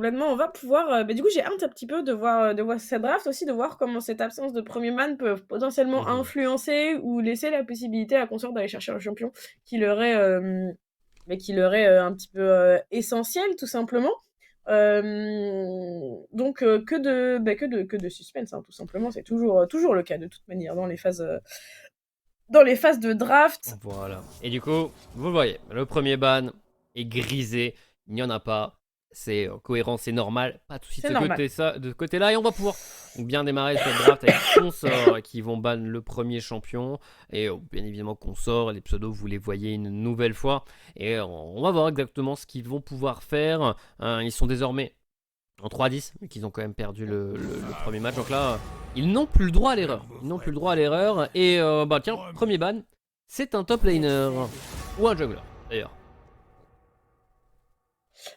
Complètement, on va pouvoir, du coup, j'ai hâte un petit peu de voir cette draft aussi, de voir comment cette absence de premier man peut potentiellement Mmh. influencer ou laisser la possibilité à Consort d'aller chercher un champion qui leur est, qui leur est, un petit peu, essentiel tout simplement. Donc que de suspense, hein, tout simplement. C'est toujours, toujours le cas de toute manière dans les phases de draft. Voilà. Et du coup, vous le voyez, le premier ban est grisé, il n'y en a pas. C'est cohérent, c'est normal, pas de soucis de C'est ce normal. côté ça, de ce côté-là, et on va pouvoir bien démarrer cette draft avec Consort qui vont ban le premier champion, et bien évidemment Consort, les pseudos vous les voyez une nouvelle fois, et on va voir exactement ce qu'ils vont pouvoir faire. Ils sont désormais en 3-10, mais qu'ils ont quand même perdu le premier match, donc là, ils n'ont plus le droit à l'erreur. Ils n'ont plus le droit à l'erreur, et bah tiens, premier ban, c'est un top laner, ou un jungler d'ailleurs.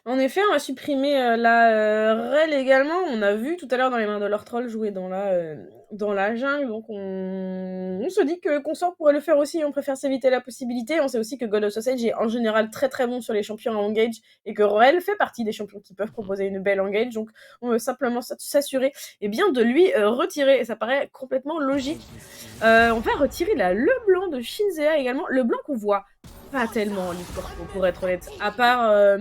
En effet, on va supprimer la rel également. On a vu tout à l'heure dans les mains de leur troll jouer dans la jungle. Donc on se dit que Consort pourrait le faire aussi. On préfère s'éviter la possibilité. On sait aussi que God of Sausage est en général très très bon sur les champions à engage et que Roel fait partie des champions qui peuvent proposer une belle engage. Donc on veut simplement s'assurer bien de lui retirer. Et ça paraît complètement logique. On va retirer la Leblanc de Shinzea également. Le blanc qu'on voit pas tellement en League Corpo, pour être honnête. À part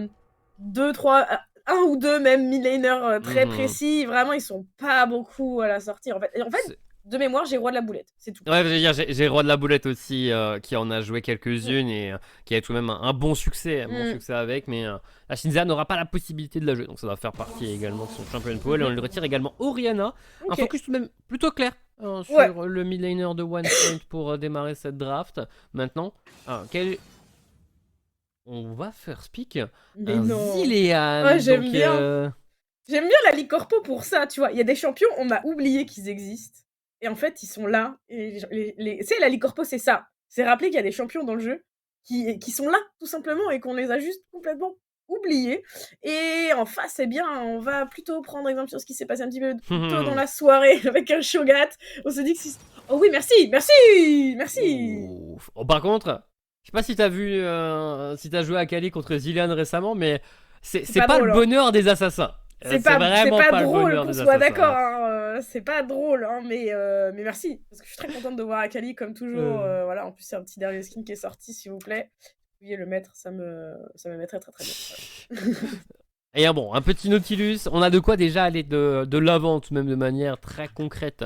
deux, trois, un ou deux même mid-laners très Mhm. précis. Vraiment, ils sont pas beaucoup à la sortie. En fait, C'est- de mémoire, j'ai Roi de la Boulette. C'est tout. Ouais, je veux dire, j'ai Roi de la Boulette aussi, qui en a joué quelques-unes, et qui a tout de même un bon Mm. succès avec, mais la Shinza n'aura pas la possibilité de la jouer, donc ça va faire partie également de son champion pool, et on Mhm. lui retire également Oriana, un Ok. focus tout de même plutôt clair Ouais. sur le mid laner de One Point pour démarrer cette draft. Maintenant, quel on va faire speak Mais un non. Zilean. Ouais, j'aime Donc, bien. J'aime bien la Ligue Corpo pour ça, tu vois. Il y a des champions, on a oublié qu'ils existent. Et en fait, ils sont là. Et tu sais, la Ligue Corpo, c'est ça. C'est rappeler qu'il y a des champions dans le jeu qui sont là, tout simplement, et qu'on les a juste complètement oubliés. Et en face, on va plutôt prendre exemple sur ce qui s'est passé un petit peu plus tôt dans la soirée avec un Shogat. On se dit que si... Oh oui, merci, merci, merci. ouf. Oh, par contre, je sais pas si t'as vu, si t'as joué à Kali contre Zilean récemment, mais C'est c'est pas pas le drôle, hein. bonheur des assassins. C'est C'est vraiment pas pas le drôle bonheur qu'on des soit assassins, d'accord, hein. hein, c'est pas drôle, hein, mais merci. Parce que je suis très contente de voir Akali comme toujours. Euh. Voilà, en plus, c'est un petit dernier skin qui est sorti, s'il vous plaît. Vous pouviez le mettre, ça me mettrait très très bien. Voilà. Et bon, un petit Nautilus, on a de quoi déjà aller de l'avant, tout de même de manière très concrète,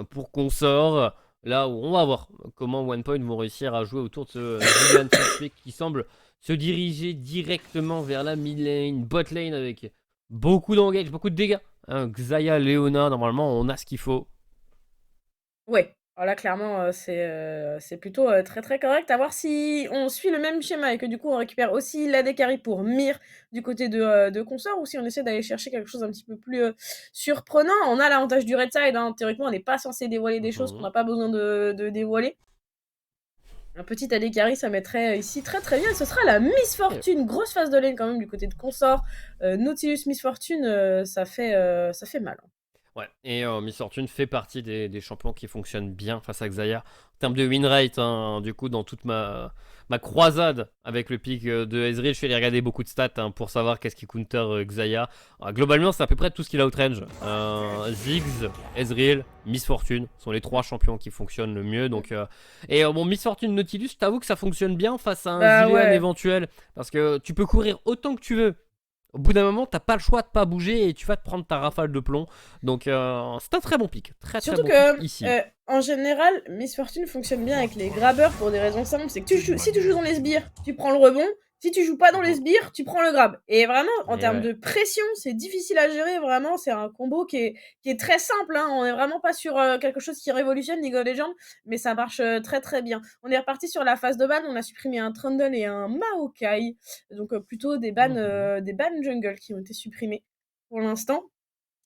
pour qu'on sort. Là où on va voir comment OnePoint vont réussir à jouer autour de ce Zilean suspect qui semble se diriger directement vers la mid lane, bot lane avec beaucoup d'engage, beaucoup de dégâts. Xayah, Leona, normalement on a ce qu'il faut. Ouais, alors là, clairement, c'est plutôt très très correct. À voir si on suit le même schéma et que du coup, on récupère aussi la Dekari pour Myr du côté de Consort ou si on essaie d'aller chercher quelque chose un petit peu plus surprenant. On a l'avantage du Red Side, hein. Théoriquement, on n'est pas censé dévoiler des choses qu'on Mhm. n'a pas besoin de dévoiler. Un petit Adekari, ça mettrait ici très très bien. Ce sera la Miss Et Fortune. Grosse phase de lane quand même du côté de Consort. Nautilus Miss Fortune, ça fait mal, hein. ouais, et Miss Fortune fait partie des champions qui fonctionnent bien face à Xayah. En termes de win rate, hein, du coup, dans toute ma croisade avec le pick de Ezreal, je suis allé regarder beaucoup de stats, hein, pour savoir qu'est-ce qui counter Xayah. Globalement, c'est à peu près tout ce qu'il a outrange. Ziggs, Ezreal, Miss Fortune sont les trois champions qui fonctionnent le mieux. Donc, et bon, Miss Fortune Nautilus, je t'avoue que ça fonctionne bien face à un Bah Zilean ouais. éventuel. Parce que tu peux courir autant que tu veux. Au bout d'un moment, t'as pas le choix de pas bouger et tu vas te prendre ta rafale de plomb. Donc, c'est un très bon pick. Très très Surtout bon pick que, ici. en général, Miss Fortune fonctionne bien avec les grabbeurs pour des raisons simples. C'est que si tu joues dans les sbires, tu prends le rebond. Si tu joues pas dans les Mhm. sbires, tu prends le grab. Et vraiment, en Et termes ouais. de pression, c'est difficile à gérer. Vraiment, c'est un combo qui est très simple, hein. On est vraiment pas sur quelque chose qui révolutionne League of Legends, mais ça marche très très bien. On est reparti sur la phase de ban. On a supprimé un Trundle et un Maokai. Donc plutôt Mhm. des bans jungle qui ont été supprimés pour l'instant.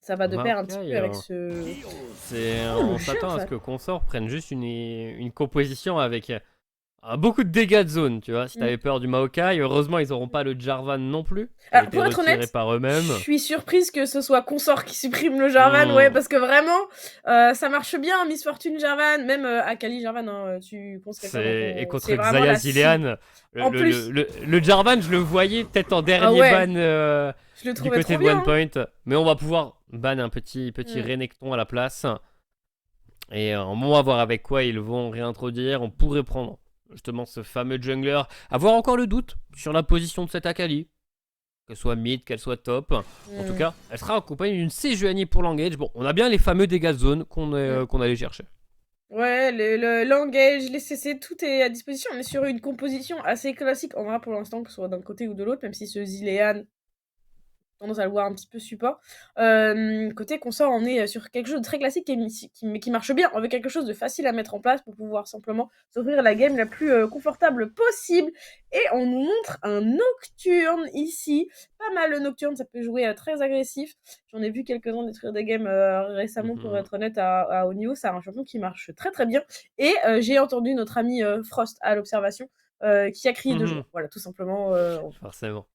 Ça va de pair un petit Maokai, peu avec ce... c'est, Oh, le on chat, s'attend à ce ça. que Consort prenne juste une composition avec beaucoup de dégâts de zone, tu vois. Si Mm. t'avais peur du Maokai, heureusement, ils auront pas le Jarvan non plus, qui a Alors, été pour être retiré honnête, par je eux-mêmes. suis surprise que ce soit Consort qui supprime le Jarvan, ouais, Hmm. parce que vraiment, ça marche bien, Miss Fortune Jarvan, même Akali Jarvan, hein, tu penses quelqu'un dans Et ton... contre C'est vraiment Xayah la cible. Zilean, En plus, le Jarvan, je le voyais peut-être en ah dernier ouais, ban je le du trouvais côté trop de bien, One hein. Point. Mais on va pouvoir ban un petit Mm. Renekton à la place. Et on va voir avec quoi ils vont réintroduire. On pourrait prendre justement ce fameux jungler. Avoir encore le doute sur la position de cette Akali. Qu'elle soit mid, qu'elle soit top. En tout Mm. cas, elle sera accompagnée d'une Sejuani pour l'engage. Bon, on a bien les fameux dégâts de zone Mm. qu'on allait chercher. Ouais, l'engage, les CC, tout est à disposition. On est sur une composition assez classique. On verra pour l'instant que ce soit d'un côté ou de l'autre, même si ce Zilean tendance à le voir un petit peu support. Côté consort, on est sur quelque chose de très classique qui marche bien. On veut quelque chose de facile à mettre en place pour pouvoir simplement s'offrir la game la plus confortable possible. Et on nous montre un Nocturne ici. Pas mal le Nocturne, ça peut jouer très agressif. J'en ai vu quelques-uns détruire des games récemment, pour Mhm. être honnête, à haut niveau. C'est un champion qui marche très très bien. Et j'ai entendu notre ami Frost à l'observation qui a crié de Mhm. joie. Voilà, tout simplement. Forcément.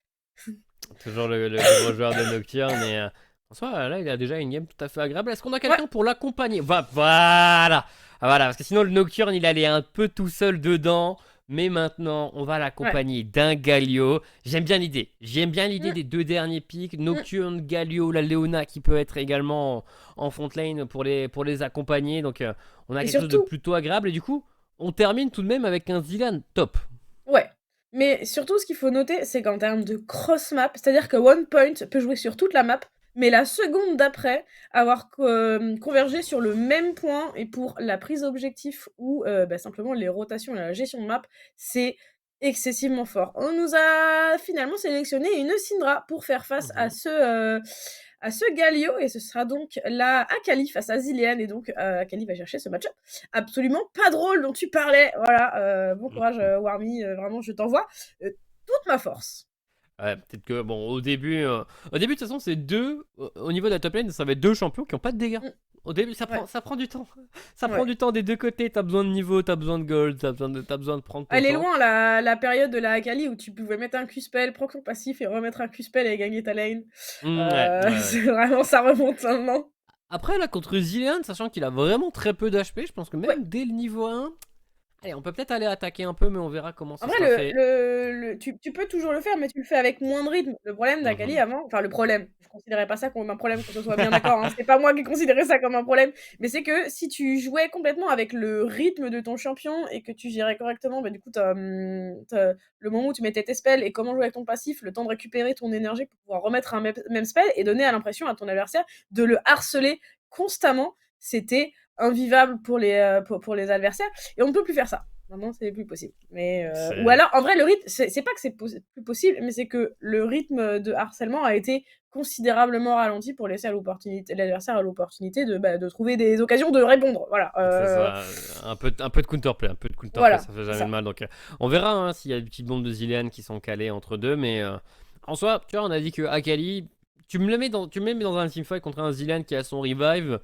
Toujours le gros joueur de Nocturne. Et en soi, là, il a déjà une game tout à fait agréable. Est-ce qu'on a Ouais. quelqu'un pour l'accompagner? Voilà. Ah, voilà, parce que sinon, le Nocturne, il allait un peu tout seul dedans. Mais maintenant, on va Ouais. l'accompagner d'un Galio. J'aime bien l'idée. J'aime bien l'idée Mm, des deux derniers pics. mm. Nocturne, Galio, la Léona qui peut être également en front lane pour les accompagner. Donc, on a Et quelque chose de surtout, plutôt agréable. Et du coup, on termine tout de même avec un Zilan top. ouais. Mais surtout, ce qu'il faut noter, c'est qu'en termes de cross-map, c'est-à-dire que One Point peut jouer sur toute la map, mais la seconde d'après, avoir convergé sur le même point, et pour la prise d'objectif ou simplement les rotations et la gestion de map, c'est excessivement fort. On nous a finalement sélectionné une Syndra pour faire face Mhm. à ce Galio, et ce sera donc la Akali face à Zilean, et donc Akali va chercher ce match-up absolument pas drôle dont tu parlais. Voilà, bon courage Warmy, vraiment je t'envoie toute ma force. Ouais, peut-être que, bon, au début, de toute façon, c'est au niveau de la top lane, ça va être deux champions qui ont pas de dégâts. Mm, Au début, ouais, ça prend du temps. Ça prend ouais. du temps des deux côtés. T'as besoin de niveau, t'as besoin de gold, t'as besoin de prendre ton Elle est temps. loin la période de la Akali où tu pouvais mettre un Q-spell, prendre ton passif et remettre un Q-spell et gagner ta lane. Ouais, ouais, ouais. C'est vraiment, ça remonte maintenant. Après, là, contre Zilean, sachant qu'il a vraiment très peu d'HP, je pense que Ouais. même dès le niveau 1, allez, on peut peut-être aller attaquer un peu, mais on verra comment En ce vrai, sera fait. tu peux toujours le faire, mais tu le fais avec moins de rythme. Le problème d'Akali Mhm. avant, enfin le problème, je considérais pas ça comme un problème, qu'on se soit bien d'accord, hein, c'est pas moi qui considérais ça comme un problème, mais c'est que si tu jouais complètement avec le rythme de ton champion et que tu gérais correctement, bah, du coup, le moment où tu mettais tes spells et comment jouer avec ton passif, le temps de récupérer ton énergie pour pouvoir remettre un même spell et donner à l'impression à ton adversaire de le harceler constamment, c'était invivable pour les adversaires, et on ne peut plus faire ça. Maintenant, c'est plus possible. Mais ou C'est alors, en vrai, le rythme, c'est pas que c'est plus possible, mais c'est que le rythme de harcèlement a été considérablement ralenti pour laisser à l'adversaire à l'opportunité de trouver des occasions de répondre. Voilà. C'est ça, un peu de counterplay, un peu de counterplay, Voilà, ça fait c'est jamais de ça. mal. Donc, on verra hein, s'il y a des petites bombes de Zilean qui sont calées entre deux. Mais en soi, tu vois, on a dit que Akali, tu me mets dans un teamfight contre un Zilean qui a son revive,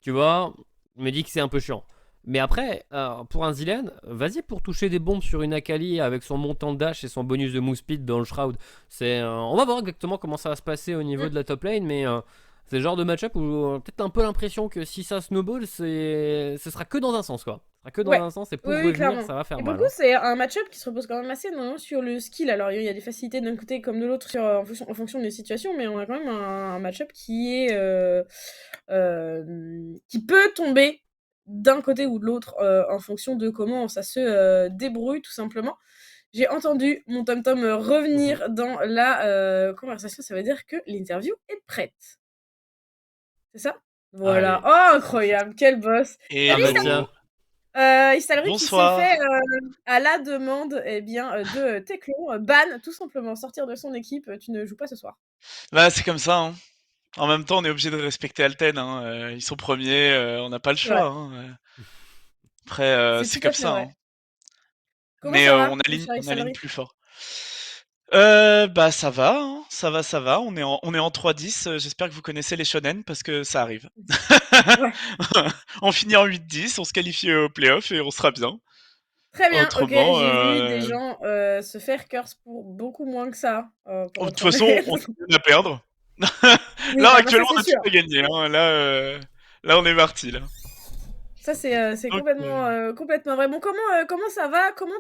tu vois, me dis que c'est un peu chiant. Mais après, pour un Zilean, vas-y pour toucher des bombes sur une Akali avec son montant de dash et son bonus de move speed dans le shroud. On va voir exactement comment ça va se passer au niveau Mm. de la top lane, mais c'est le genre de match-up où peut-être un peu l'impression que si ça snowball, ce sera que dans un sens, quoi. Ce sera que dans Ouais. un sens et Oui, pour oui, revenir, clairement. ça va faire Et pour le mal. coup, Hein. c'est un match-up qui se repose quand même assez énormément sur le skill. Alors, il y a des facilités d'un côté comme de l'autre en fonction des situations, mais on a quand même un match-up qui peut tomber d'un côté ou de l'autre en fonction de comment ça se débrouille, tout simplement. J'ai entendu mon tom-tom Mhm. revenir dans la conversation. Ça veut dire que l'interview est prête. C'est ça? Voilà. Allez. Oh, incroyable, quel boss. Ah Salut, bah Hello, tiens. Istalry qui s'est fait, bonsoir. à la demande, eh bien, de Teclon, ban, tout simplement, sortir de son équipe, tu ne joues pas ce soir. Bah, c'est comme ça, hein. En même temps, on est obligé de respecter Alten, hein. Ils sont premiers, on n'a pas le C'est vrai, choix, hein. Après, c'est c'est tout à comme fait ça, vrai. hein. Comment Mais ça on va, mon aligne, cher on aligne Istalry? plus fort. Bah ça va, hein. Ça va, ça va. On est en 3-10. J'espère que vous connaissez les shonen parce que ça arrive. Ouais, On finit en 8-10, on se qualifie au playoff et on sera bien. Très bien, ok, Autrement, j'ai vu des gens se faire curse pour beaucoup moins que ça, pour de être toute façon, honnête. on n'a rien à perdre. Oui, Là, bah ça actuellement, c'est on a tout sûr. à gagner. Hein. Là, on est parti. Là. Ça c'est Donc, complètement vrai. Bon, comment ça va? Comment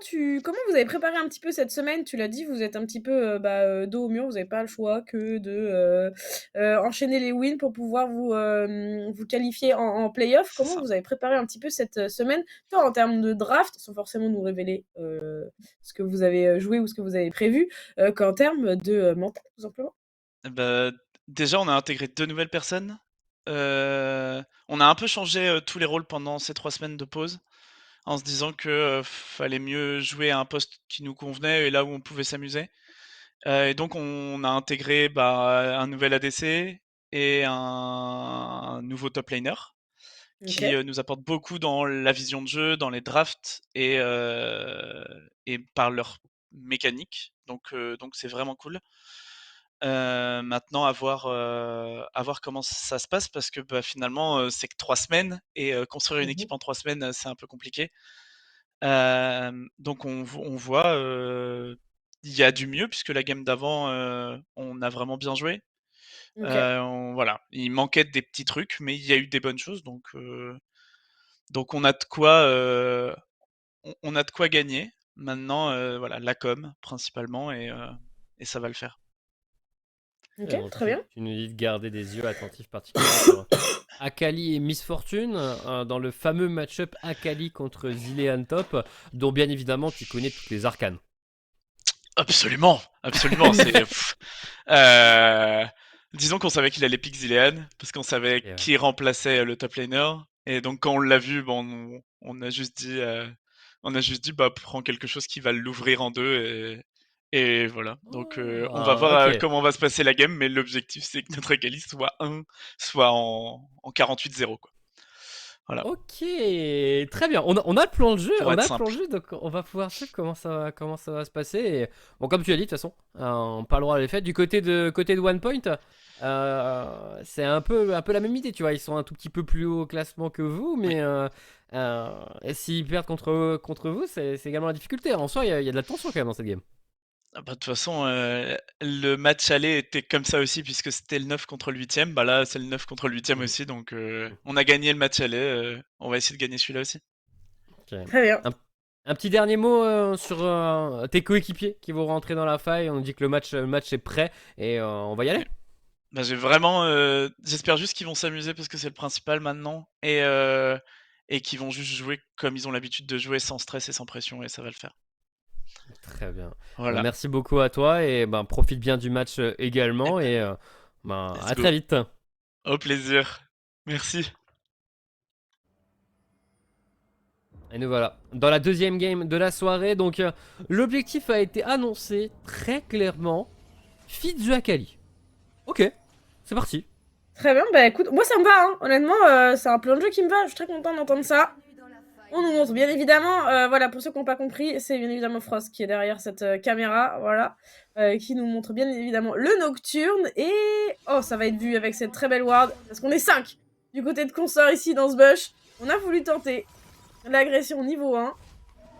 vous avez préparé un petit peu cette semaine? Tu l'as dit, vous êtes un petit peu dos au mur, vous n'avez pas le choix que de enchaîner les wins pour pouvoir vous qualifier en playoff. c'est Comment ça. vous avez préparé un petit peu cette semaine, tant en termes de draft, sans forcément nous révéler ce que vous avez joué ou ce que vous avez prévu, qu'en termes de mental, tout simplement? Bah, déjà, on a intégré 2 nouvelles personnes. On a un peu changé, tous les rôles pendant ces 3 semaines de pause, en se disant que, fallait mieux jouer à un poste qui nous convenait et là où on pouvait s'amuser. Et donc on a intégré, un nouvel ADC et un nouveau top laner qui, Ok, nous apporte beaucoup dans la vision de jeu, dans les drafts et par leur mécanique. Donc c'est vraiment cool. Maintenant à voir comment ça se passe parce que, finalement, c'est que 3 semaines et construire une mhm, équipe en 3 semaines, c'est un peu compliqué. Donc on voit, il y a du mieux puisque la game d'avant, on a vraiment bien joué. ok. On voilà, il manquait des petits trucs, mais il y a eu des bonnes choses donc on a de quoi, on a de quoi gagner. Maintenant, voilà, la com principalement et ça va le faire. Ok, Et donc, très bien. tu nous dis de garder des yeux attentifs particulièrement sur Akali et Miss Fortune dans le fameux match-up Akali contre Zilean Top, dont bien évidemment tu connais toutes les arcanes. Absolument, absolument, c'est heu, disons qu'on savait qu'il allait pick Zilean, parce qu'on savait Et ouais. qui remplaçait le top laner et donc quand on l'a vu, bon, on a juste dit: «Bah, prends quelque chose qui va l'ouvrir en 2 et voilà». Donc on va Ah, voir, ok. comment va se passer la game, mais l'objectif, c'est que notre Akali soit en 48-0, quoi. Voilà, Ok, très bien. On a le plan de jeu, pour on être a le plan de simple. jeu, donc on va pouvoir suivre comment ça va se passer. Et, bon, comme tu as dit, de toute façon, on parlera des faits. Du côté de OnePoint, c'est un peu la même idée, tu vois. Ils sont un tout petit peu plus haut au classement que vous, Oui. mais et s'ils perdent contre vous, c'est également la difficulté. En soi, il y a de la tension quand même dans cette game. Ah bah, de toute façon, le match aller était comme ça aussi puisque c'était le 9 contre le 8e. Bah, là, c'est le 9 contre le 8e Mhm. aussi donc on a gagné le match aller, on va essayer de gagner celui-là aussi. Ok. Très bien. Un, un petit dernier mot sur tes coéquipiers qui vont rentrer dans la faille. On dit que le match est prêt et on va y aller. Ouais. Bah, j'ai vraiment, j'espère juste qu'ils vont s'amuser parce que c'est le principal maintenant et qu'ils vont juste jouer comme ils ont l'habitude de jouer sans stress et sans pression et ça va le faire. Très bien. Ben, Voilà, merci beaucoup à toi et ben, profite bien du match et également bah, et ben, let's à go. très vite. Au plaisir. Merci. Et nous voilà dans la deuxième game de la soirée. Donc l'objectif a été annoncé très clairement. Feed the Akali. Ok, c'est parti. Très bien, bah écoute, moi ça me va, hein. Honnêtement, c'est un plan de jeu qui me va, je suis très contente d'entendre ça. On nous montre bien évidemment, voilà, pour ceux qui n'ont pas compris, c'est bien évidemment Frost qui est derrière cette caméra, voilà, qui nous montre bien évidemment le Nocturne, et oh, ça va être vu avec cette très belle ward, parce qu'on est 5 du côté de Consort ici dans ce bush. On a voulu tenter l'agression niveau 1,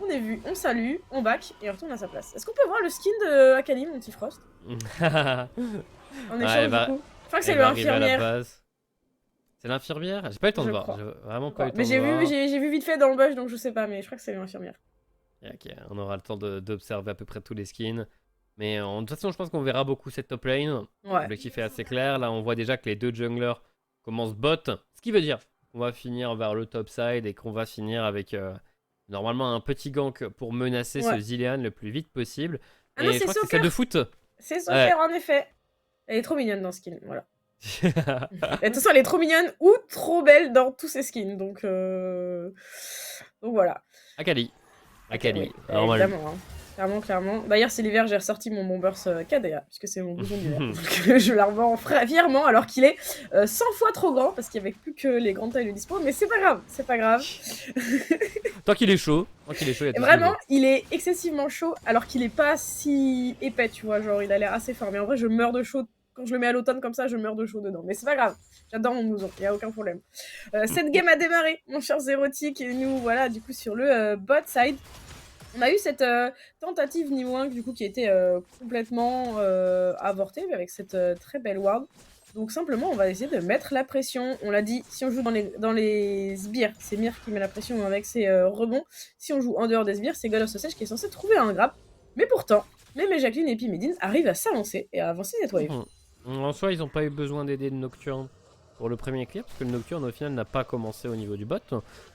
on est vu, on salue, on back, et on retourne à sa place. Est-ce qu'on peut voir le skin de Akali, mon petit Frost, en Ouais, échange du coup? Je crois que c'est elle le va arriver à la infirmière. base. C'est l'infirmière? J'ai pas eu le temps de Je voir. J'ai crois. vraiment Je pas eu crois. le Mais temps de voir. j'ai vu vite fait dans le bush, donc je sais pas, mais je crois que c'est l'infirmière. Ok, on aura le temps d'observer à peu près tous les skins. Mais de toute façon, je pense qu'on verra beaucoup cette top lane. Ouais. L'objectif est assez clair. Là, on voit déjà que les deux junglers commencent bot. Ce qui veut dire qu'on va finir vers le top side et qu'on va finir avec normalement un petit gank pour menacer ce Ouais. Zilean le plus vite possible. Ah non, Et je c'est crois que c'est celle de Soccer. foot. C'est Ouais. Soccer, en effet. Elle est trop mignonne dans skin, voilà. Et de toute façon, elle est trop mignonne ou trop belle dans tous ses skins, donc voilà. Akali. Ok, Akali, oui, normal. évidemment, hein. Clairement, clairement. D'ailleurs, c'est l'hiver, j'ai ressorti mon Bombers KDA, puisque c'est mon blouson d'hiver. Donc, je la revends fièrement, alors qu'il est 100 fois trop grand, parce qu'il n'y avait plus que les grandes tailles de dispo, mais c'est pas grave, c'est pas grave. Tant qu'il est chaud, il y a Et tout ce qu'il vraiment, faut. il est excessivement chaud, alors qu'il est pas si épais, tu vois, genre, il a l'air assez fort. Mais en vrai, je meurs de chaud. Quand je le mets à l'automne comme ça, je meurs de chaud dedans. Mais c'est pas grave, j'adore mon blouson, y a aucun problème. Cette game a démarré, mon cher Zérotique, et nous voilà, du coup, sur le bot side. On a eu cette tentative niveau 1 du coup qui a été complètement avortée avec cette très belle ward. Donc simplement on va essayer de mettre la pression. On l'a dit, si on joue dans les sbires, c'est Mir qui met la pression avec ses rebonds. Si on joue en dehors des sbires, c'est God of Sausage qui est censé trouver un grab. Mais pourtant, même Jacqueline et Medine arrivent à s'avancer et à avancer cette wave. En soi, ils n'ont pas eu besoin d'aider le Nocturne pour le premier clear, parce que le Nocturne au final n'a pas commencé au niveau du bot,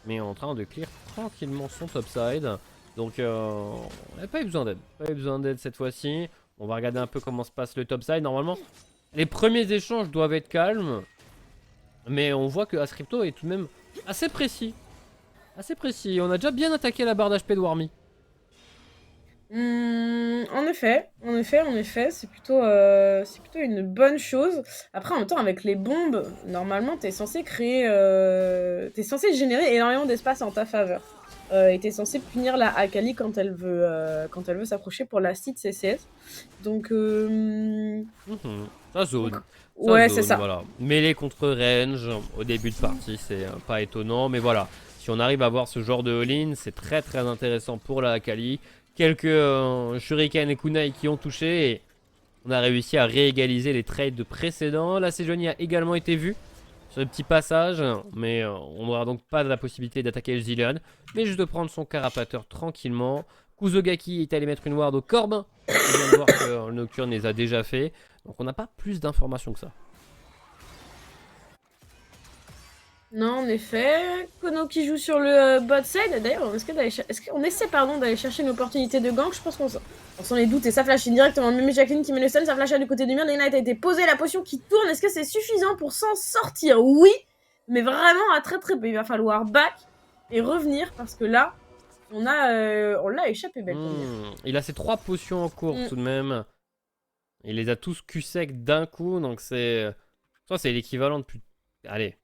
mais est en train de clear tranquillement son topside. Donc on n'a pas eu besoin d'aide. Pas eu besoin d'aide cette fois-ci. On va regarder un peu comment se passe le topside. Normalement, les premiers échanges doivent être calmes. Mais on voit que Ascrypto est tout de même assez précis. Assez précis. On a déjà bien attaqué la barre d'HP de Warmy. En effet, c'est plutôt une bonne chose. Après, en même temps, avec les bombes, normalement, t'es censé t'es censé générer énormément d'espace en ta faveur. Et t'es censé punir la Akali quand elle veut s'approcher pour la site CCS. Donc, Ça zone. donc, Ça ouais, zone, c'est ça. voilà. Mêlée contre range, au début de partie, c'est pas étonnant. Mais voilà, si on arrive à avoir ce genre de all-in, c'est très très intéressant pour la Akali. Quelques shuriken et kunai qui ont touché. Et on a réussi à réégaliser les trades de précédents. La Sejuani a également été vue sur le petit passage. Mais on n'aura donc pas la possibilité d'attaquer le Zilean. Mais juste de prendre son carapateur tranquillement. Kuzogaki est allé mettre une ward au Corbin. On vient de voir que le Nocturne les a déjà fait. Donc on n'a pas plus d'informations que ça. Non, en effet. Kono qui joue sur le bot side. D'ailleurs, est-ce qu'on essaie d'aller chercher une opportunité de gank? Je pense qu'on sent les doutes et ça flash directement. Même Jacqueline qui met le stun, ça flash du côté du mur. Lena a été posée, la potion qui tourne. Est-ce que c'est suffisant pour s'en sortir? Oui, mais vraiment à très très peu. Il va falloir back et revenir parce que là, on l'a échappé belle. Il a ses 3 potions en cours tout de même. Il les a tous cul sec d'un coup. Donc c'est... Soit c'est l'équivalent de plus... Allez...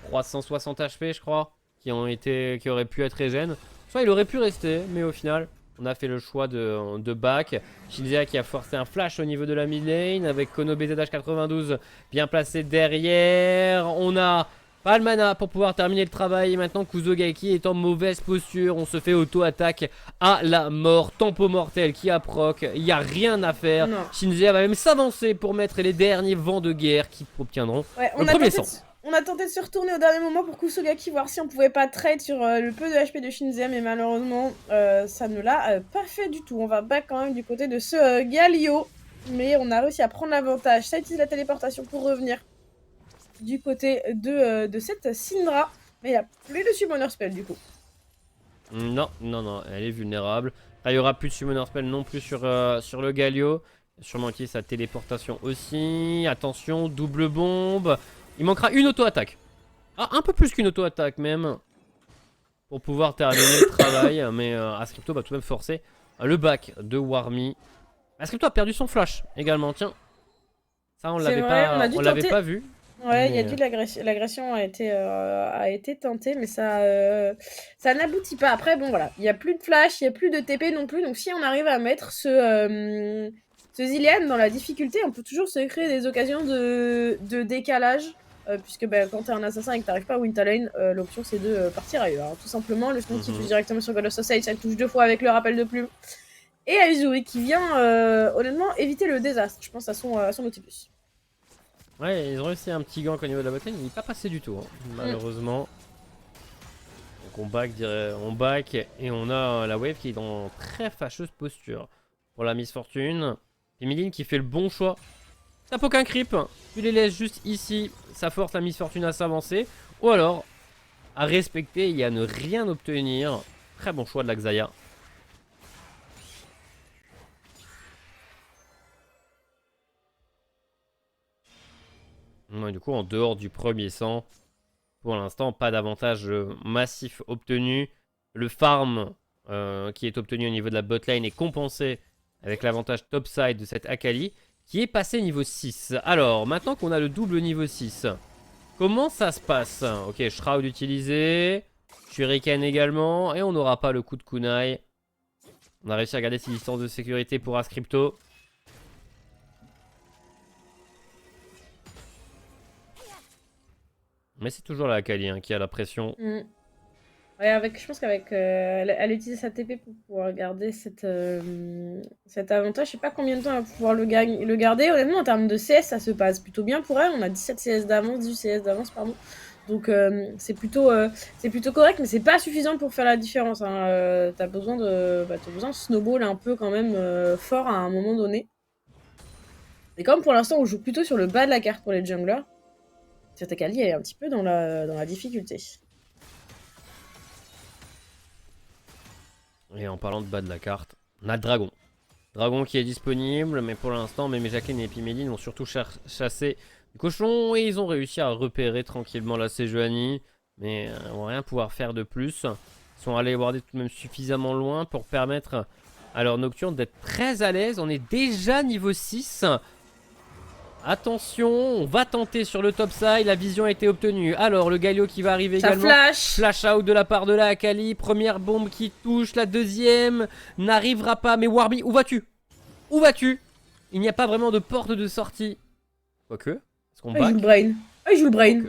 360 HP je crois. Qui auraient pu être régène. Soit il aurait pu rester. Mais au final... On a fait le choix de back. Shinzea qui a forcé un flash au niveau de la mid lane. Avec Kono BZH92 bien placé derrière. On a pas le mana pour pouvoir terminer le travail. Et maintenant Kuzogaki est en mauvaise posture. On se fait auto-attaque à la mort. Tempo mortel qui a proc. Il n'y a rien à faire. Shinzea va même s'avancer pour mettre les derniers vents de guerre qui obtiendront le premier sang. On a tenté de se retourner au dernier moment pour Kusogaki, voir si on pouvait pas trade sur le peu de HP de Shinzea, mais malheureusement, ça ne l'a pas fait du tout. On va back quand même du côté de ce Galio, mais on a réussi à prendre l'avantage. Ça utilise la téléportation pour revenir du côté de cette Syndra, mais il n'y a plus de Summoner Spell du coup. Non, elle est vulnérable. Il n'y aura plus de Summoner Spell non plus sur le Galio. Sûrement utiliser sa téléportation aussi. Attention, double bombe. Il manquera une auto-attaque. Ah, un peu plus qu'une auto-attaque même. Pour pouvoir terminer le travail. Mais Ascrypto va tout de même forcer le back de Warmy. Ascrypto a perdu son flash également, tiens. Ça, on l'avait pas vu. Ouais, il y a l'agression a été tentée, mais ça n'aboutit pas. Après, bon voilà, il n'y a plus de flash, il n'y a plus de TP non plus. Donc si on arrive à mettre ce Zilean dans la difficulté, on peut toujours se créer des occasions de décalage. Puisque quand t'es un assassin et que t'arrives pas à win ta lane, l'option c'est de partir ailleurs. Tout simplement, le Smoke qui touche directement sur God of Sausage, ça touche 2 fois avec le rappel de plume. Et Aizuri qui vient honnêtement éviter le désastre, je pense à son Nautilus. Ouais, ils ont réussi un petit gank au niveau de la botlane, il n'est pas passé du tout, malheureusement. Donc on back et on a la wave qui est dans très fâcheuse posture. Pour la Miss Fortune, Emiline qui fait le bon choix. Tape aucun creep, tu les laisses juste ici, ça force la Miss Fortune à s'avancer. Ou alors, à respecter et à ne rien obtenir. Très bon choix de la Xayah. Ouais, du coup, en dehors du premier sang, pour l'instant, pas d'avantage massif obtenu. Le farm qui est obtenu au niveau de la botlane est compensé avec l'avantage topside de cette Akali qui est passé niveau 6. Alors, maintenant qu'on a le double niveau 6, comment ça se passe? Ok, Shroud utilisé, Shuriken également, et on n'aura pas le coup de kunai. On a réussi à garder ses distances de sécurité pour Ascrypto. Mais c'est toujours la Akali qui a la pression. Ouais, je pense qu'avec elle utilise sa TP pour pouvoir garder cet avantage. Je sais pas combien de temps elle va pouvoir le garder. Honnêtement, en termes de CS, ça se passe plutôt bien pour elle. On a 17 CS d'avance, 18 CS d'avance, pardon. Donc c'est plutôt correct, mais c'est pas suffisant pour faire la différence. Hein. T'as besoin de snowball un peu quand même fort à un moment donné. Et comme pour l'instant on joue plutôt sur le bas de la carte pour les junglers, cette Akali est un petit peu dans la difficulté. Et en parlant de bas de la carte, on a le dragon. Dragon qui est disponible, mais pour l'instant, même Jacqueline et Piméline ont surtout chassé le cochon et ils ont réussi à repérer tranquillement la Sejuani, mais ils vont rien pouvoir faire de plus. Ils sont allés warder tout de même suffisamment loin pour permettre à leur Nocturne d'être très à l'aise. On est déjà niveau 6. Attention, on va tenter sur le top side, la vision a été obtenue. Alors le Galio qui va arriver Ça également. flash Out de la part de la Akali. Première bombe qui touche, la deuxième n'arrivera pas. Mais Warby, où vas-tu? Où vas-tu? Il n'y a pas vraiment de porte de sortie. Quoique, est-ce qu'on il joue le back? brain. Ah, il joue le brain.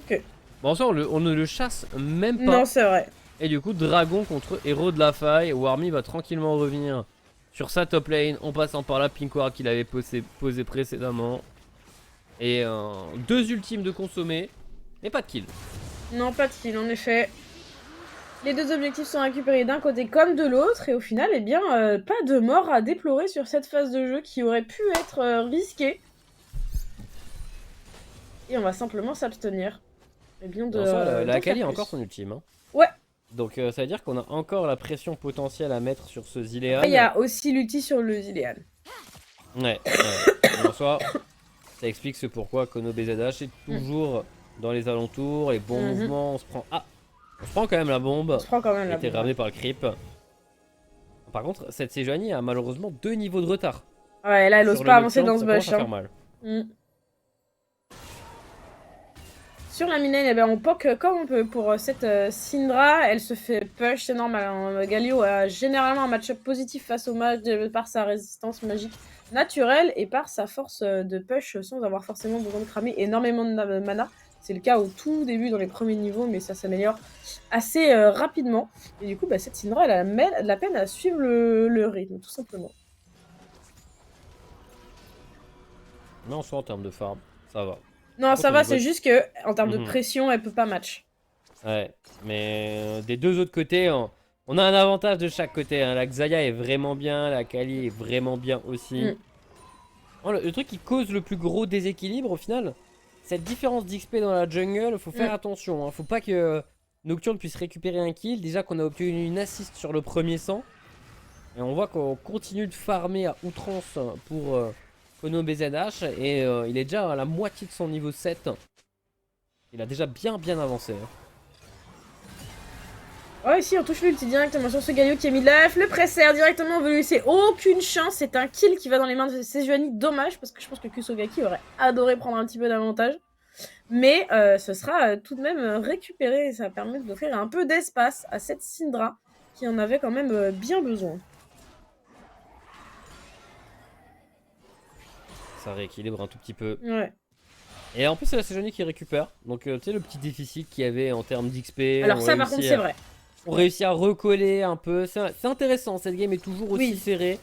Ok. Bon, ça, on ne le chasse même pas. Non, c'est vrai. Et du coup, Dragon contre Héros de la Faille. Warmy va tranquillement revenir sur sa top lane en passant par la Pinkward qu'il avait posé précédemment. Et deux ultimes de consommer, mais pas de kill. Non, pas de kill, en effet. Les deux objectifs sont récupérés d'un côté comme de l'autre, et au final, eh bien, pas de mort à déplorer sur cette phase de jeu qui aurait pu être risquée. Et on va simplement s'abstenir. Eh bien, la Akali a encore son ultime. Hein. Ouais. Donc ça veut dire qu'on a encore la pression potentielle à mettre sur ce Zilean. Il y a aussi l'ulti sur le Zilean. Ouais. En soi, ça explique ce pourquoi Kono BZH est toujours dans les alentours, les bons mouvements, on se prend... Ah, on se prend quand même la bombe. On se prend quand même la bombe. Qui a été ramenée par le creep. Par contre, cette Sejuani a malheureusement 2 niveaux de retard. Ouais, là elle ose pas avancer dans ce bush. Ça faire mal. Sur la mine, eh ben, on poke comme on peut pour cette Syndra. Elle se fait push, c'est normal. Hein. Galio a généralement un match-up positif face au mage par sa résistance magique naturelle et par sa force de push sans avoir forcément besoin de cramer énormément de mana. C'est le cas au tout début dans les premiers niveaux, mais ça s'améliore assez rapidement. Et du coup, bah, cette Syndra, elle a de la peine à suivre le rythme, tout simplement. Mais en soi, en termes de farm, ça va. Non, ça va, c'est juste que en termes de pression, elle peut pas match. Ouais, mais des deux autres côtés, on a un avantage de chaque côté. Hein. La Xayah est vraiment bien, la Kali est vraiment bien aussi. Le truc qui cause le plus gros déséquilibre au final, cette différence d'XP dans la jungle, faut faire attention. Hein. Faut pas que Nocturne puisse récupérer un kill. Déjà qu'on a obtenu une assist sur le premier sang. Et on voit qu'on continue de farmer à outrance pour Kono BZH. Et il est déjà à la moitié de son niveau 7. Il a déjà bien avancé. Hein. Ouais, ici on touche l'ulti directement sur ce Galio qui a mis de la F. Le presser directement, on veut lui laisser aucune chance. C'est un kill qui va dans les mains de Sejuani. Dommage, parce que je pense que Kusogaki aurait adoré prendre un petit peu d'avantage. Mais ce sera tout de même récupéré et ça permet d'offrir un peu d'espace à cette Syndra qui en avait quand même bien besoin. Ça rééquilibre un tout petit peu. Ouais. Et en plus c'est la Sejuani qui récupère. Donc tu sais le petit déficit qu'il y avait en termes d'XP. Alors ça par contre c'est vrai. On réussit à recoller un peu. C'est intéressant, cette game est toujours aussi serrée.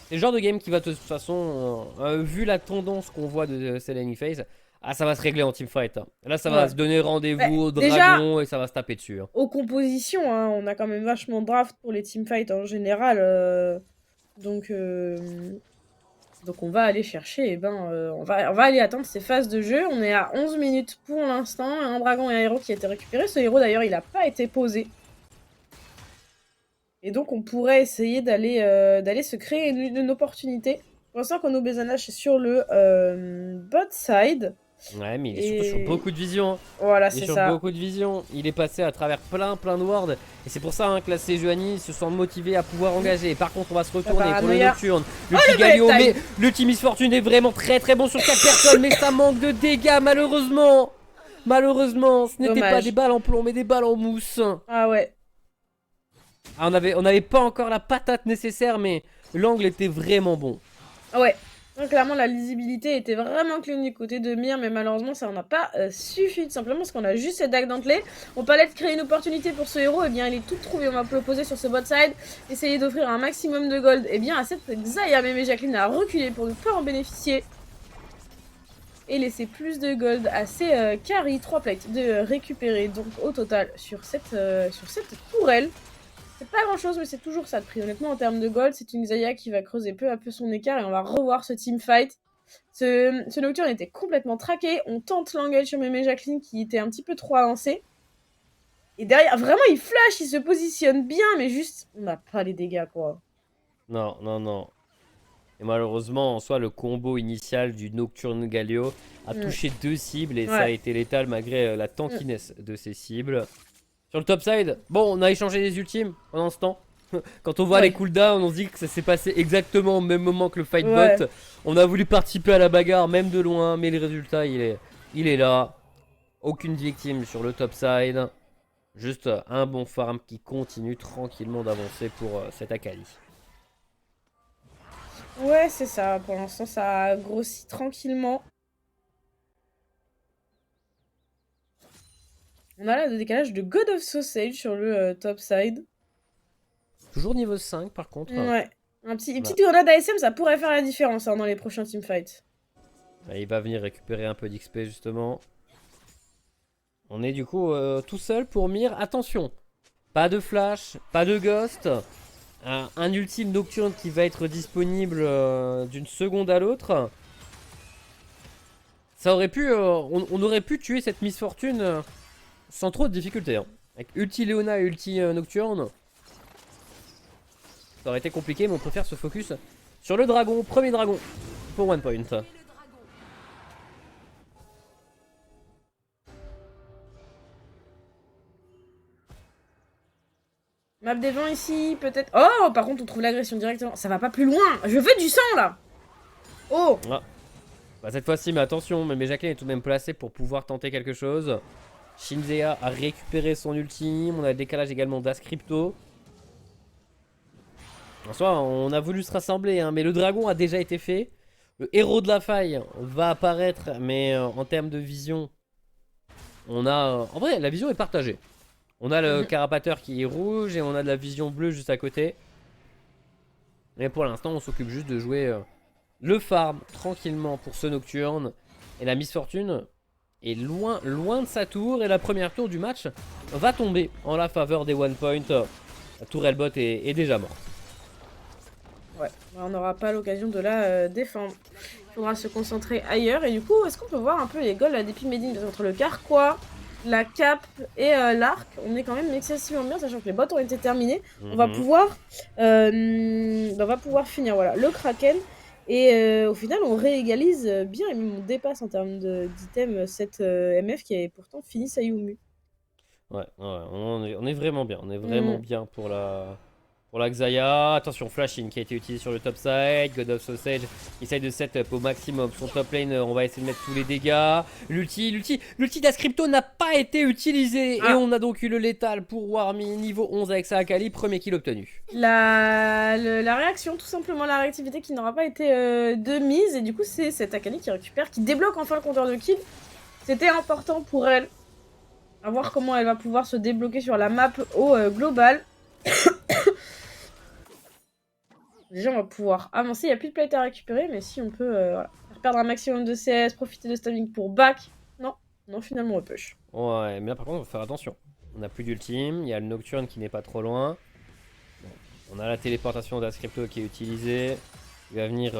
C'est le genre de game qui va de toute façon, vu la tendance qu'on voit de Selling Phase, ça va se régler en teamfight. Hein. Là ça va se donner rendez-vous au dragon et ça va se taper dessus. Hein. Aux compositions, hein, on a quand même vachement de draft pour les teamfights en général. Donc on va aller chercher, on va aller attendre ces phases de jeu. On est à 11 minutes pour l'instant. Un dragon et un héros qui a été récupéré. Ce héros d'ailleurs il n'a pas été posé. Et donc on pourrait essayer d'aller se créer une opportunité. Pour l'instant Kono BZH est sur le bot side. Ouais, mais il est surtout sur beaucoup de vision. Voilà, c'est ça. Il est sur beaucoup de vision. Il est passé à travers plein de wards. Et c'est pour ça que la Sejuani se sent motivée à pouvoir engager. Par contre, on va se retourner pour le Nocturne. Le petit Galio, mais le Team Miss Fortune est vraiment très bon sur 4 personnes. Mais ça manque de dégâts, malheureusement. Malheureusement, ce n'était pas des balles en plomb, mais des balles en mousse. Ah ouais. On n'avait pas encore la patate nécessaire, mais l'angle était vraiment bon. Ouais. Donc, clairement, la lisibilité était vraiment clean du côté de Mir, mais malheureusement, ça n'a pas suffi, tout simplement parce qu'on a juste cette dague dentelée. On parlait de créer une opportunité pour ce héros, et bien il est tout trouvé. On va le poser sur ce bot side, essayer d'offrir un maximum de gold. Et bien à cette Xayah, Mémé Jacqueline a reculé pour ne pas en bénéficier. Et laisser plus de gold à ses carry, 3 plates de récupérer donc au total sur cette tourelle. C'est pas grand chose, mais c'est toujours ça de prix. Honnêtement, en termes de gold, c'est une Xayah qui va creuser peu à peu son écart et on va revoir ce teamfight. Ce Nocturne était complètement traqué. On tente l'engage sur Mémé Jacqueline qui était un petit peu trop avancé. Et derrière, vraiment, il flash, il se positionne bien, mais juste, on n'a pas les dégâts, quoi. Non, non, non. Et malheureusement, en soi, le combo initial du Nocturne Galio a touché 2 cibles et ça a été létal malgré la tankiness de ces cibles. Sur le top side, bon, on a échangé les ultimes pendant ce temps. Quand on voit les cooldowns, on se dit que ça s'est passé exactement au même moment que le fight bot. On a voulu participer à la bagarre, même de loin, mais le résultat, il est là. Aucune victime sur le top side. Juste un bon farm qui continue tranquillement d'avancer pour cet Akali. Ouais, c'est ça. Pour l'instant, ça grossit tranquillement. On a là le décalage de God of Sausage sur le top side. Toujours niveau 5 par contre. Ouais. Une petite grenade ASM, ça pourrait faire la différence dans les prochains teamfights. Il va venir récupérer un peu d'XP justement. On est du coup tout seul pour Mir. Attention, pas de flash, pas de ghost. Un ultime nocturne qui va être disponible d'une seconde à l'autre. Ça aurait pu, on aurait pu tuer cette Miss Fortune sans trop de difficulté. Hein. Avec ulti Leona et ulti Nocturne. Ça aurait été compliqué, mais on préfère se focus sur le dragon. Premier dragon pour one point. Map des vents ici, peut-être. Oh, par contre, on trouve l'agression directement. Ça va pas plus loin. Je veux du sang, là. Oh. Ah. Bah, cette fois-ci, mais attention, mais Jacqueline est tout de même placée pour pouvoir tenter quelque chose. Shinzea a récupéré son ultime. On a le décalage également d'Ascrypto. En soi, on a voulu se rassembler, hein, mais le dragon a déjà été fait. Le héros de la faille va apparaître, mais en termes de vision, on a... en vrai, la vision est partagée. On a le carapateur qui est rouge et on a de la vision bleue juste à côté. Mais pour l'instant, on s'occupe juste de jouer le farm tranquillement pour ce Nocturne. Et la Miss Fortune est loin de sa tour. Et la première tour du match va tomber en la faveur des one point. La tour Elbot est déjà morte. Ouais, on n'aura pas l'occasion de la défendre. Il faudra se concentrer ailleurs. Et du coup, est-ce qu'on peut voir un peu les golds d'Epi Medine entre le Carquois, la cape et l'arc? On est quand même excessivement bien, sachant que les bots ont été terminés. On va pouvoir finir voilà, le Kraken. Et au final, on réégalise bien et même on dépasse en termes d'items cette MF qui avait pourtant fini sa Yumu. Ouais, on est vraiment bien. On est vraiment bien pour la Xayah. Attention, Flash-in qui a été utilisé sur le top side. God of Sausage essaye de setup au maximum son top lane. On va essayer de mettre tous les dégâts. L'ulti d'Ascrypto n'a pas été utilisé. Et on a donc eu le létal pour Warmy niveau 11 avec sa Akali. Premier kill obtenu. La réaction, tout simplement la réactivité qui n'aura pas été de mise. Et du coup, c'est cette Akali qui récupère, qui débloque enfin le compteur de kill. C'était important pour elle. À voir comment elle va pouvoir se débloquer sur la map au global. Déjà, on va pouvoir avancer. Il n'y a plus de plate à récupérer, mais si on peut voilà, faire perdre un maximum de CS, profiter de stunning pour back. Non, finalement, on push. Ouais, mais là, par contre, on va faire attention. On n'a plus d'ultime. Il y a le Nocturne qui n'est pas trop loin. Bon, on a la téléportation d'Ascrypto qui est utilisée. Il va venir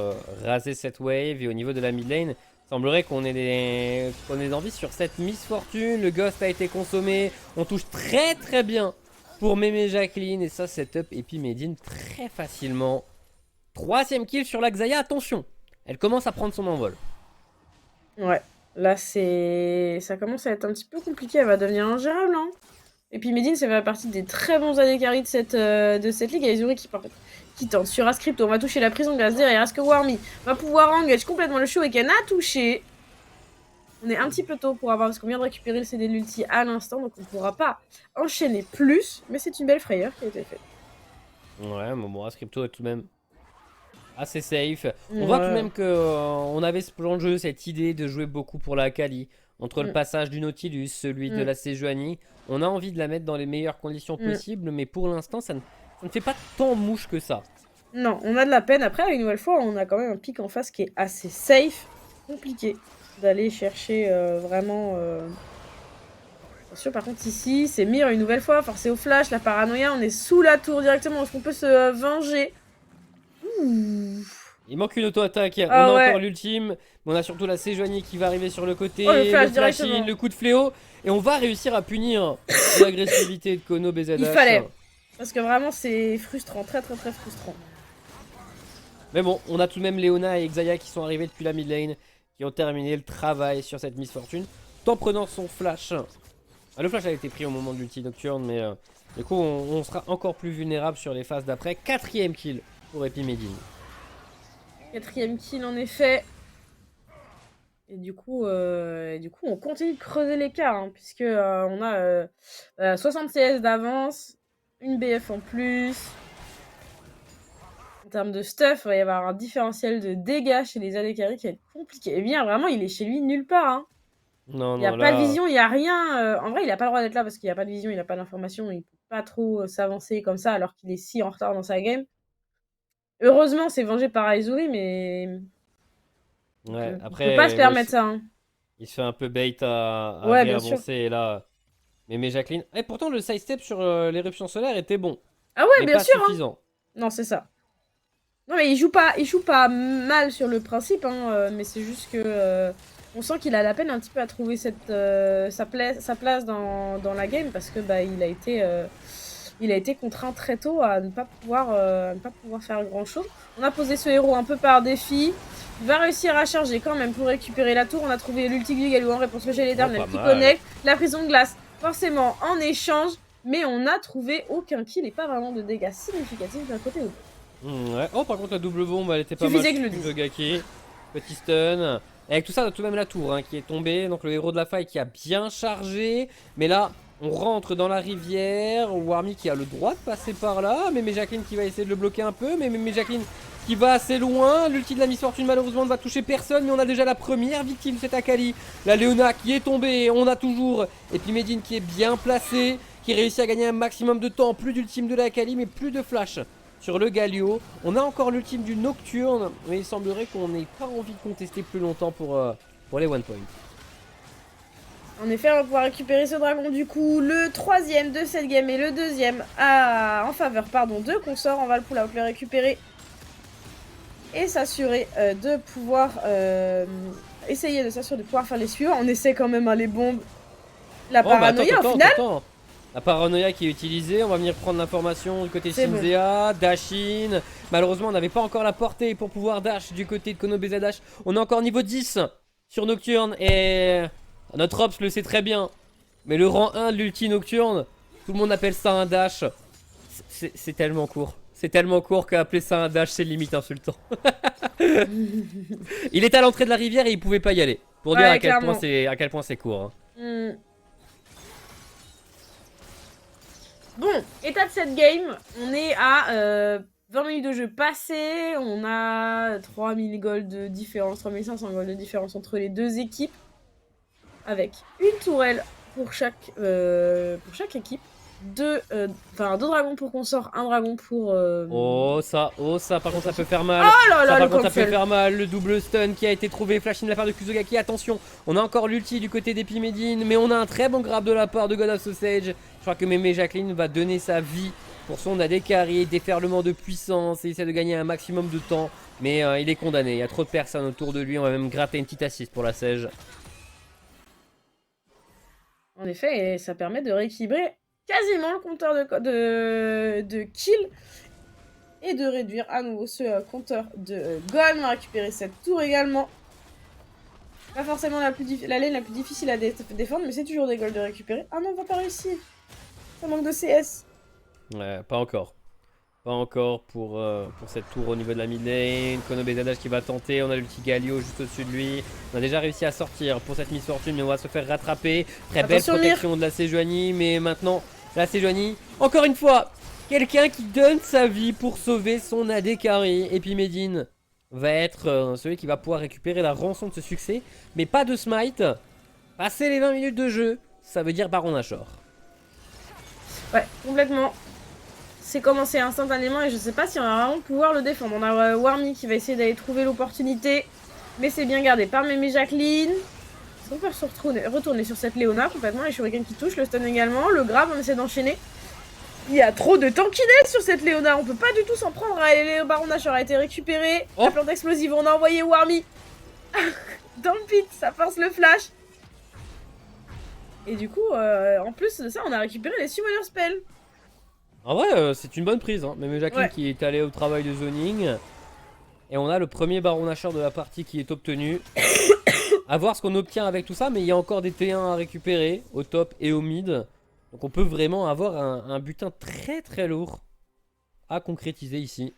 raser cette wave. Et au niveau de la mid lane, il semblerait qu'on ait des envies sur cette Miss Fortune. Le Ghost a été consommé. On touche très bien pour Mémé Jacqueline. Et ça, setup Epi Medine très facilement. 3ème kill sur la Xayah, attention, elle commence à prendre son envol. Ouais, là ça commence à être un petit peu compliqué, elle va devenir ingérable. Hein. Et puis Medine, ça fait partie des très bons AD carry de cette ligue. Il y a Izuri qui tente sur Ascrypto, on va toucher la prison glace derrière. Est-ce que Warmy va pouvoir engage complètement le Shuriken a touché? On est un petit peu tôt pour avoir, parce qu'on vient de récupérer le CD de l'ulti à l'instant, donc on ne pourra pas enchaîner plus. Mais c'est une belle frayeur qui a été faite. Ouais, mais bon, Ascrypto est tout de même assez safe. On voit tout de Ouais. même qu'on avait ce plan de jeu, cette idée de jouer beaucoup pour la Akali. Entre le Mm. passage du Nautilus, celui de Mm. la Sejuani, on a envie de la mettre dans les meilleures conditions Mm. possibles, mais pour l'instant, ça ne fait pas tant mouche que ça. Non, on a de la peine. Après, une nouvelle fois, on a quand même un pic en face qui est assez safe. Compliqué d'aller chercher vraiment... Attention, par contre, ici, c'est Mir une nouvelle fois, forcé au flash, la paranoïa, on est sous la tour directement, est-ce qu'on peut se venger? Ouh. Il manque une auto-attaque, on Ah a ouais. encore l'ultime, mais on a surtout la Sejuani qui va arriver sur le côté, Oh, le flash in, directement. le coup de fléau, et on va réussir à punir l'agressivité de Kono BZH. Il fallait. Parce que vraiment, c'est frustrant, très très très frustrant. Mais bon, on a tout de même Leona et Xayah qui sont arrivés depuis la mid lane, qui ont terminé le travail sur cette Miss Fortune, tout en prenant son flash. Le flash a été pris au moment de l'ulti nocturne, mais du coup on sera encore plus vulnérable sur les phases d'après. 4ème kill pour Epimedine. 4ème kill en effet. Et du coup, on continue de creuser l'écart, hein, puisque on a 60 CS d'avance, une BF en plus. En termes de stuff, il va y avoir un différentiel de dégâts chez les AD carry qui va être compliqué. Et bien, vraiment, il est chez lui nulle part. Hein. Non, Il n'y a non, pas là... de vision, il n'y a rien. En vrai, il n'a pas le droit d'être là parce qu'il n'y a pas de vision, il n'a pas d'information, il ne peut pas trop s'avancer comme ça alors qu'il est si en retard dans sa game. Heureusement, c'est vengé par Aizuri, mais Ouais, il après, peut pas se permettre ça. Hein. il se fait un peu bait à Ouais, bien sûr. réavancer et là... Mais Jacqueline... Et pourtant le sidestep sur l'éruption solaire était bon, Ah ouais, mais bien pas sûr. Hein. suffisant. Non, c'est ça. Non, mais il joue pas mal sur le principe, hein, mais c'est juste que on sent qu'il a la peine un petit peu à trouver sa place dans la game parce que bah il a été contraint très tôt à ne pas pouvoir faire grand chose. On a posé ce héros un peu par défi. Il va réussir à charger quand même pour récupérer la tour. On a trouvé l'ulti du Galou en réponse au gel d'armes, qui connecte. La prison de glace, forcément en échange. Mais on n'a trouvé aucun kill et pas vraiment de dégâts significatifs d'un côté ou de l'autre. Ouais. Oh, par contre la double bombe elle était pas mal. Suffisait que je le dise. Gaki. Petit stun. Et avec tout ça, on a tout de même la tour qui est tombée. Donc le héros de la faille qui a bien chargé. Mais là, on rentre dans la rivière. Warmy qui a le droit de passer par là. Mais Jacqueline qui va essayer de le bloquer un peu. Mais Jacqueline qui va assez loin. L'ulti de la Miss Fortune malheureusement ne va toucher personne. Mais on a déjà la première victime, c'est Akali. La Leona qui est tombée. On a toujours Epimedine qui est bien placée. Qui réussit à gagner un maximum de temps. Plus d'ultime de la Akali, mais plus de flash sur le Galio. On a encore l'ultime du Nocturne, mais il semblerait qu'on n'ait pas envie de contester plus longtemps pour les one point. En effet, on va pouvoir récupérer ce dragon du coup, le 3ème de cette game et le 2ème en faveur de consorts. On va le pull out, le récupérer et s'assurer de pouvoir essayer de s'assurer de pouvoir faire les suivants. On essaie quand même les bombes. La paranoïa au final. Attends. La paranoïa qui est utilisée, on va venir prendre l'information du côté de Shinzea, Dashin. Malheureusement, on n'avait pas encore la portée pour pouvoir dash du côté de Kono BZH. On est encore niveau 10 sur Nocturne et notre Ops le sait très bien. Mais le rang 1 de l'ulti Nocturne, tout le monde appelle ça un dash. C'est tellement court. C'est tellement court qu'appeler ça un dash, c'est limite insultant. Il est à l'entrée de la rivière et il pouvait pas y aller. Pour dire à quel point c'est court. Hein. Bon, état de cette game, on est à 20 minutes de jeu passé, on a 3000 gold de différence, 3500 gold de différence entre les deux équipes, avec une tourelle pour chaque équipe, deux dragons pour consort, un dragon pour... Oh ça, par contre ça peut faire mal. Oh là là, par contre ça peut faire mal, le double stun qui a été trouvé, flash in de la part de Kuzogaki, attention, on a encore l'ulti du côté d'Epimedine, mais on a un très bon grab de la part de God of Sausage. Je crois que Mémé Jacqueline va donner sa vie pour son AD carry, déferlement de puissance et essaie de gagner un maximum de temps. Mais il est condamné, il y a trop de personnes autour de lui, on va même gratter une petite assist pour la Sage. En effet, et ça permet de rééquilibrer quasiment le compteur de kill et de réduire à nouveau ce compteur de gold. On va récupérer cette tour également. Pas forcément la lane la plus difficile à défendre, mais c'est toujours des golds de récupérer. Ah non, on va pas réussir. Ça manque de CS. Ouais, pas encore. Pas encore pour cette tour au niveau de la mid lane. Kono BZH qui va tenter. On a le petit Galio juste au-dessus de lui. On a déjà réussi à sortir pour cette Miss Fortune, mais on va se faire rattraper. Très belle protection de la Sejuani, mais maintenant Là, c'est Johnny. Encore une fois, quelqu'un qui donne sa vie pour sauver son AD carry. Et puis Medine va être celui qui va pouvoir récupérer la rançon de ce succès. Mais pas de smite. Passer les 20 minutes de jeu, ça veut dire Baron Nashor. Ouais, complètement. C'est commencé instantanément et je sais pas si on va vraiment pouvoir le défendre. On a Warmy qui va essayer d'aller trouver l'opportunité. Mais c'est bien gardé par Mémé Jacqueline. On peut se retourner sur cette Léona complètement. Les shurikens qui touchent, le stun également. Le grab, on essaie d'enchaîner. Il y a trop de tankiness sur cette Léona. On peut pas du tout s'en prendre. Le Baron Nashor a été récupéré. La plante explosive, on a envoyé Warmy dans le pit. Ça force le flash. Et du coup, en plus de ça, on a récupéré les Summoner Spells. En vrai, c'est une bonne prise. Hein. Même Jacqueline Ouais. qui est allée au travail de zoning. Et on a le premier Baron Nashor de la partie qui est obtenu. À voir ce qu'on obtient avec tout ça. Mais il y a encore des T1 à récupérer au top et au mid. Donc on peut vraiment avoir un butin très très lourd à concrétiser ici.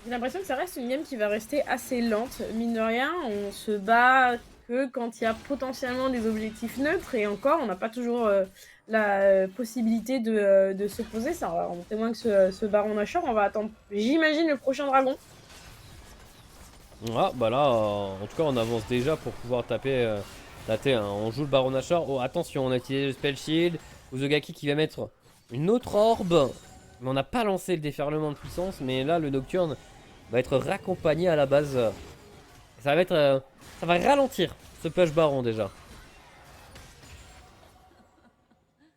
J'ai l'impression que ça reste une game qui va rester assez lente. Mine de rien, on se bat que quand il y a potentiellement des objectifs neutres. Et encore, on n'a pas toujours la possibilité de se poser. Ça en témoigne que ce Baron Nashor. On va attendre, j'imagine, le prochain dragon. Ah, bah là, en tout cas, on avance déjà pour pouvoir taper la T1. On joue le Baron Nashor. Oh, attention, on a utilisé le Spell Shield. Uzogaki qui va mettre une autre orbe. Mais on n'a pas lancé le déferlement de puissance. Mais là, le Nocturne va être raccompagné à la base. Ça va être, ça va ralentir ce push Baron déjà.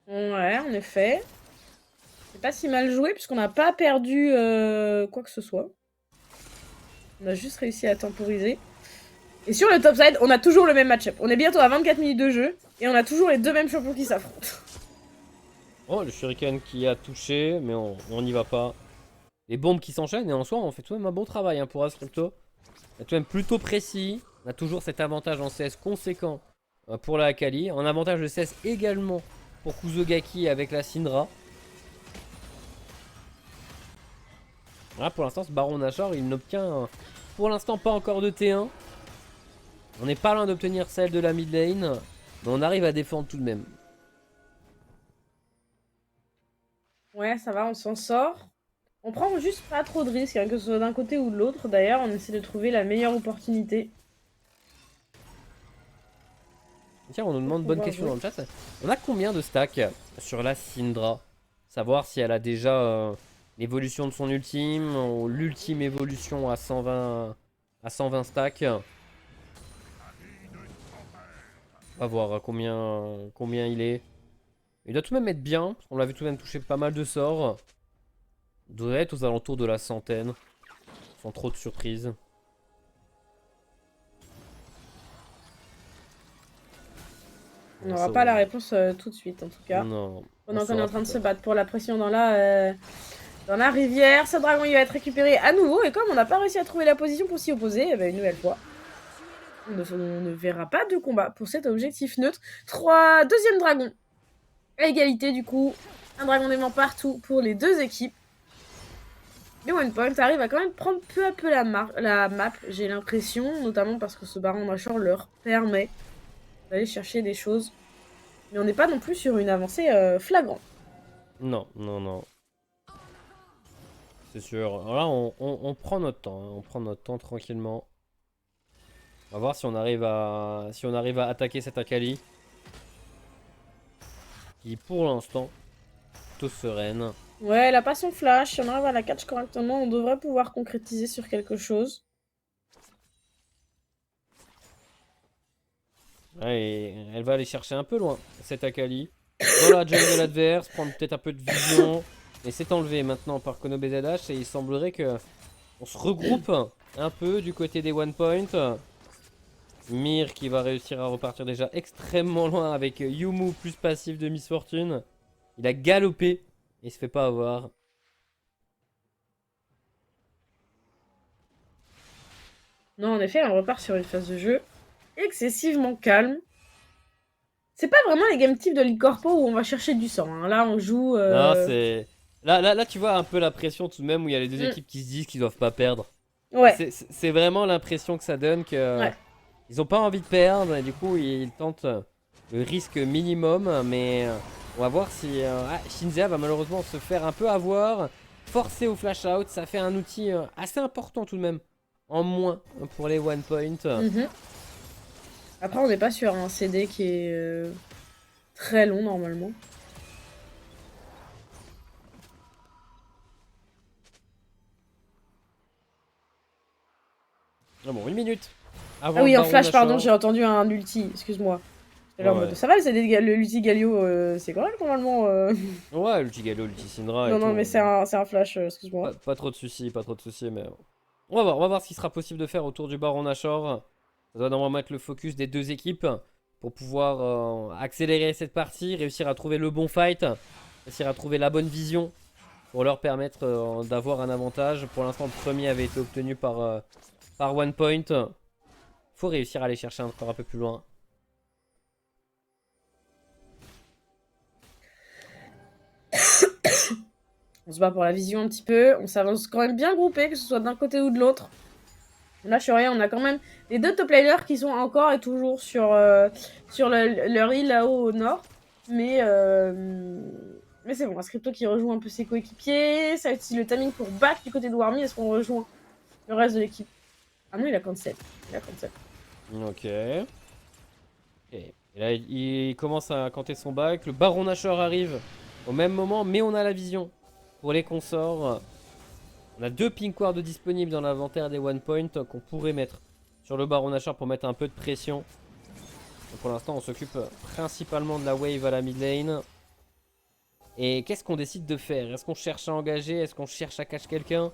Ouais, en effet. C'est pas si mal joué puisqu'on n'a pas perdu quoi que ce soit. On a juste réussi à temporiser. Et sur le topside, on a toujours le même match-up. On est bientôt à 24 minutes de jeu et on a toujours les deux mêmes champions qui s'affrontent. Oh, le Shuriken qui a touché, mais on n'y va pas. Les bombes qui s'enchaînent et en soi, on fait tout de même un bon travail hein, pour Ascrypto. On est tout de même plutôt précis. On a toujours cet avantage en CS conséquent pour la Akali. Un avantage de CS également pour Kuzogaki avec la Syndra. Là, pour l'instant, ce Baron Nashor, il n'obtient pour l'instant pas encore de T1. On n'est pas loin d'obtenir celle de la mid lane, mais on arrive à défendre tout de même. Ouais, ça va, on s'en sort. On prend juste pas trop de risques, hein, que ce soit d'un côté ou de l'autre. D'ailleurs, on essaie de trouver la meilleure opportunité. Tiens, on nous demande bonne question dans le chat. On a combien de stacks sur la Syndra? Savoir si elle a déjà l'évolution de son ultime, ou l'ultime évolution à 120 stacks. On va voir combien il est. Il doit tout de même être bien. On l'avait tout de même touché pas mal de sorts. Il doit être aux alentours de la centaine. Sans trop de surprises. On n'aura pas la réponse tout de suite, en tout cas. Non. Pendant qu'on est en train de se battre pour la pression dans la rivière. Ce dragon, il va être récupéré à nouveau. Et comme on n'a pas réussi à trouver la position pour s'y opposer, eh ben, une nouvelle fois, on ne verra pas de combat pour cet objectif neutre. Deuxième dragon. À égalité, du coup. Un dragon d'aimant partout pour les deux équipes. Les One Point arrivent à quand même prendre peu à peu la map, j'ai l'impression. Notamment parce que ce Baron Nashor leur permet d'aller chercher des choses. Mais on n'est pas non plus sur une avancée flagrante. Non. C'est sûr. Alors là, on prend notre temps. Hein. On prend notre temps tranquillement. On va voir si on arrive à attaquer cette Akali. Qui pour l'instant, plutôt sereine. Ouais, elle a pas son flash. Si on arrive à la catch correctement, on devrait pouvoir concrétiser sur quelque chose. Ouais, et elle va aller chercher un peu loin, cette Akali. Dans la jungle de l'adverse, prendre peut-être un peu de vision. Et c'est enlevé maintenant par Kono BZH. Et il semblerait que on se regroupe un peu du côté des One Point. Mir qui va réussir à repartir déjà extrêmement loin avec Yumu plus passif de Miss Fortune. Il a galopé et il se fait pas avoir. Non, en effet, on repart sur une phase de jeu excessivement calme. C'est pas vraiment les game types de League Corpo où on va chercher du sang. Hein. Là, on joue... Non, c'est... Là, tu vois un peu la pression tout de même où il y a les deux équipes qui se disent qu'ils doivent pas perdre. Ouais. C'est vraiment l'impression que ça donne que... Ouais. Ils ont pas envie de perdre, et du coup ils tentent le risque minimum, mais on va voir si Shinzea va malheureusement se faire un peu avoir, forcer au flash out, ça fait un outil assez important tout de même, en moins pour les one point. Après, on n'est pas sur un CD qui est très long normalement. Ah bon, 1 minute avant Ah oui, le un Baron flash, pardon, Nashor. j'ai entendu un ulti, excuse-moi. J'étais là en Ouais. mode, ça va le CD de l'ulti Galio, c'est correct normalement. Ouais, l'ulti Galio, l'ulti Syndra et Non, non, tout. mais c'est un flash, excuse-moi. Pas trop de soucis, pas trop de soucis, mais on va voir ce qui sera possible de faire autour du Baron Nashor. Ça doit normalement être le focus des deux équipes pour pouvoir accélérer cette partie, réussir à trouver le bon fight, réussir à trouver la bonne vision pour leur permettre d'avoir un avantage. Pour l'instant, le premier avait été obtenu par One Point. Faut réussir à aller chercher encore un peu plus loin. On se bat pour la vision un petit peu, on s'avance quand même bien groupé, que ce soit d'un côté ou de l'autre. Là, je suis rien, on a quand même les deux top laners qui sont encore et toujours sur leur île là-haut au nord. Mais c'est bon, Scripto qui rejoint un peu ses coéquipiers. Ça utilise le timing pour back du côté de Warmy. Est-ce qu'on rejoint le reste de l'équipe? Ah non, il a cancel. Ok. Et là, il commence à canter son back. Le Baron Nashor arrive au même moment, mais on a la vision pour les consorts. On a 2 pink wards disponibles dans l'inventaire des one point qu'on pourrait mettre sur le Baron Nashor pour mettre un peu de pression. Donc pour l'instant, on s'occupe principalement de la wave à la mid lane. Et qu'est-ce qu'on décide de faire? Est-ce qu'on cherche à engager? Est-ce qu'on cherche à catch quelqu'un?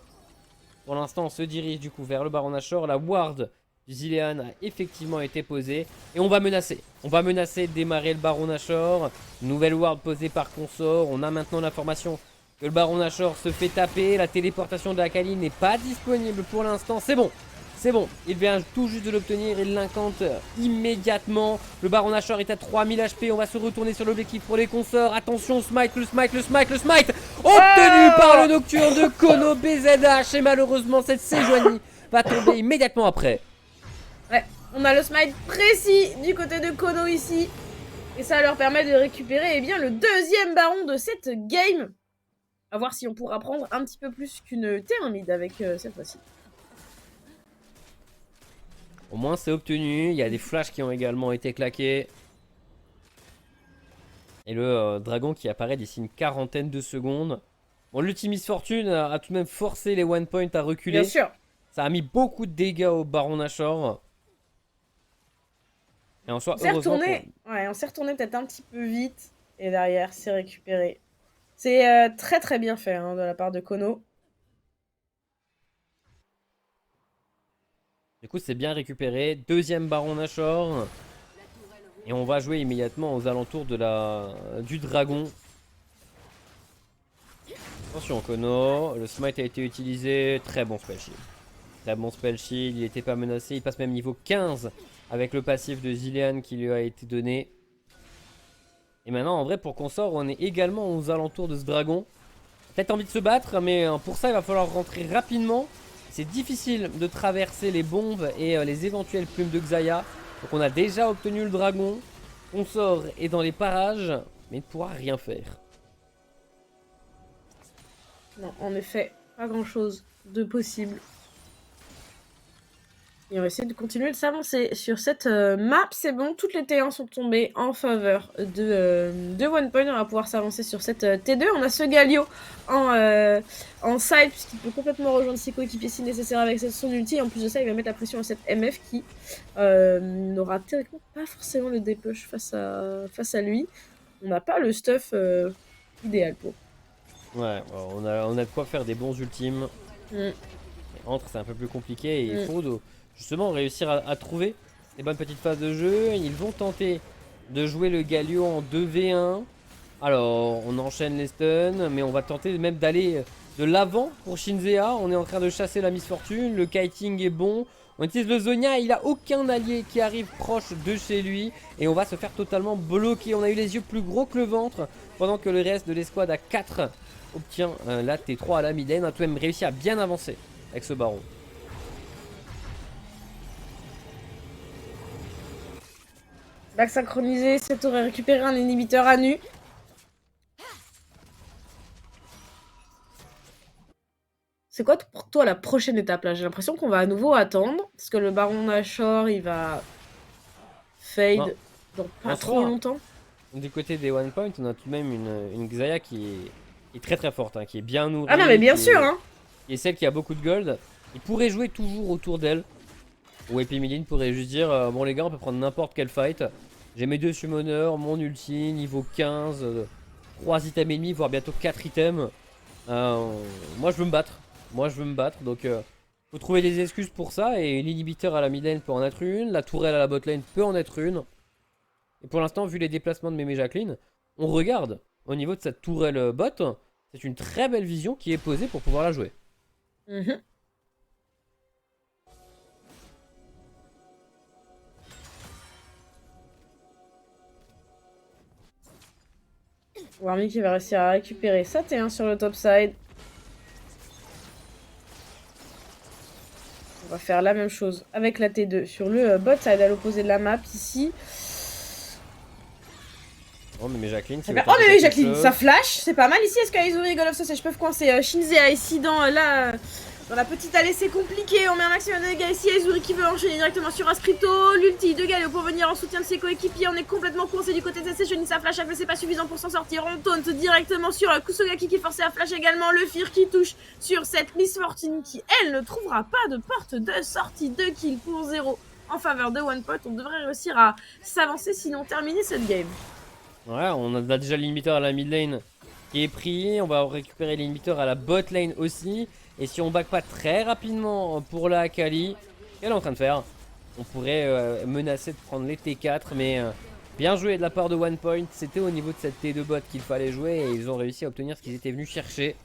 Pour l'instant, on se dirige du coup vers le Baron Nashor. La ward du Zilean a effectivement été posée. Et on va menacer. On va menacer de démarrer le Baron Nashor. Nouvelle ward posée par consort. On a maintenant l'information que le Baron Nashor se fait taper. La téléportation de Akali n'est pas disponible pour l'instant. C'est bon. C'est bon. Il vient tout juste de l'obtenir. Il l'incante immédiatement. Le Baron Nashor est à 3000 HP. On va se retourner sur l'objectif pour les consorts. Attention, smite, le smite, le smite, le smite. Obtenu par le Nocturne de Kono BZH. Et malheureusement, cette Sejuani va tomber immédiatement après. Ouais, on a le smite précis du côté de Kono ici. Et ça leur permet de récupérer le deuxième baron de cette game. À voir si on pourra prendre un petit peu plus qu'une Thermide avec cette fois-ci. Au moins c'est obtenu, il y a des flashs qui ont également été claqués. Et le dragon qui apparaît d'ici une quarantaine de secondes. Bon, l'Ultimis Fortune a tout de même forcé les one point à reculer. Bien sûr. Ça a mis beaucoup de dégâts au Baron Nashor. Et en soi, heureusement on s'est retourné peut-être un petit peu vite. Et derrière, c'est récupéré. C'est très très bien fait de la part de Kono. Du coup, c'est bien récupéré. Deuxième Baron Nashor. Et on va jouer immédiatement aux alentours du dragon. Attention Kono, le smite a été utilisé. Très bon spell shield. Très bon spell shield, il n'était pas menacé. Il passe même niveau 15 avec le passif de Zilean qui lui a été donné. Et maintenant, en vrai, pour consort, on est également aux alentours de ce dragon. Peut-être envie de se battre, mais pour ça, il va falloir rentrer rapidement. C'est difficile de traverser les bombes et les éventuelles plumes de Xayah. Donc on a déjà obtenu le dragon. Consort est dans les parages, mais il ne pourra rien faire. Non, en effet, pas grand-chose de possible. Et on va essayer de continuer de s'avancer sur cette map. C'est bon, toutes les T1 sont tombées en faveur de One Point. On va pouvoir s'avancer sur cette T2. On a ce Galio en side, puisqu'il peut complètement rejoindre ses coéquipiers si nécessaire avec son ulti. Et en plus de ça, il va mettre la pression à cette MF qui n'aura théoriquement pas forcément le dépush face à lui. On n'a pas le stuff idéal pour. Ouais, on a de quoi faire des bons ultimes. Entre, c'est un peu plus compliqué et il faut justement réussir à trouver des bonnes petites phases de jeu. Ils vont tenter de jouer le Galio en 2v1. Alors, on enchaîne les stuns, mais on va tenter même d'aller de l'avant pour Shinzea. On est en train de chasser la Miss Fortune. Le kiting est bon. On utilise le Zonia, il a aucun allié qui arrive proche de chez lui. Et on va se faire totalement bloquer. On a eu les yeux plus gros que le ventre. Pendant que le reste de l'escouade à 4 obtient la T3 à la mid lane. On a tout de même réussi à bien avancer avec ce baron. Back synchronisé, cette aurait récupéré un inhibiteur à nu. C'est quoi pour toi la prochaine étape là? J'ai l'impression qu'on va à nouveau attendre. Parce que le baron Nashor, il va fade dans pas trop longtemps. Du côté des One Point, on a tout de même une Xayah qui est très très forte, hein, qui est bien nourrie. Ah non mais bien sûr hein. Et celle qui a beaucoup de gold. Il pourrait jouer toujours autour d'elle. Ou Epimedine pourrait juste dire bon les gars, on peut prendre n'importe quel fight. J'ai mes 2 summoners, mon ulti, niveau 15, 3 items ennemis, voire bientôt 4 items. Moi je veux me battre. Donc faut trouver des excuses pour ça. Et l'inhibiteur à la mid lane peut en être une. La tourelle à la bot lane peut en être une. Et pour l'instant, vu les déplacements de Mémé Jacqueline, on regarde au niveau de cette tourelle bot. C'est une très belle vision qui est posée pour pouvoir la jouer. Warmy qui va réussir à récupérer sa T1 sur le top side. On va faire la même chose avec la T2 sur le bot side à l'opposé de la map ici. Oh mais Jacqueline, oh mais Jacqueline, ça flash, c'est pas mal ici. Est-ce qu'Aizuri et God of Sausage peuvent coincer Shinzea ici dans la petite allée? C'est compliqué, on met un maximum de dégâts ici. Aizuri qui veut enchaîner directement sur Ascrito. L'ulti de Galio pour venir en soutien de ses coéquipiers. On est complètement coincé du côté de cette Sejuani. Sa flash c'est pas suffisant pour s'en sortir. On taunt directement sur Kusogaki qui est forcé à flash également. Le Fear qui touche sur cette Miss Fortune qui elle ne trouvera pas de porte de sortie. 2 kills pour 0 en faveur de One Pot. On devrait réussir à s'avancer sinon terminer cette game. Ouais, on a déjà l'inhibiteur à la mid lane qui est pris. On va récupérer l'inhibiteur à la bot lane aussi. Et si on back pas très rapidement pour la Akali, qu'elle est en train de faire, on pourrait menacer de prendre les T4. Mais bien joué de la part de One Point. C'était au niveau de cette T2 bot qu'il fallait jouer. Et ils ont réussi à obtenir ce qu'ils étaient venus chercher.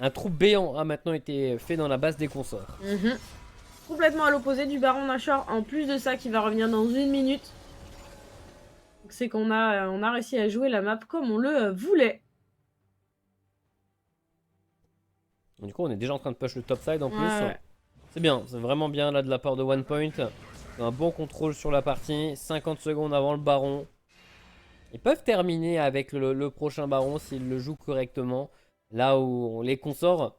Un trou béant a maintenant été fait dans la base des consorts. Complètement à l'opposé du baron Nashor. En plus de ça, qui va revenir dans 1 minute. C'est qu'on a réussi à jouer la map comme on le voulait. Du coup, on est déjà en train de push le top side en plus. Ouais. C'est bien, c'est vraiment bien là de la part de One Point. Un bon contrôle sur la partie. 50 secondes avant le baron. Ils peuvent terminer avec le prochain baron s'ils le jouent correctement. Là où les consorts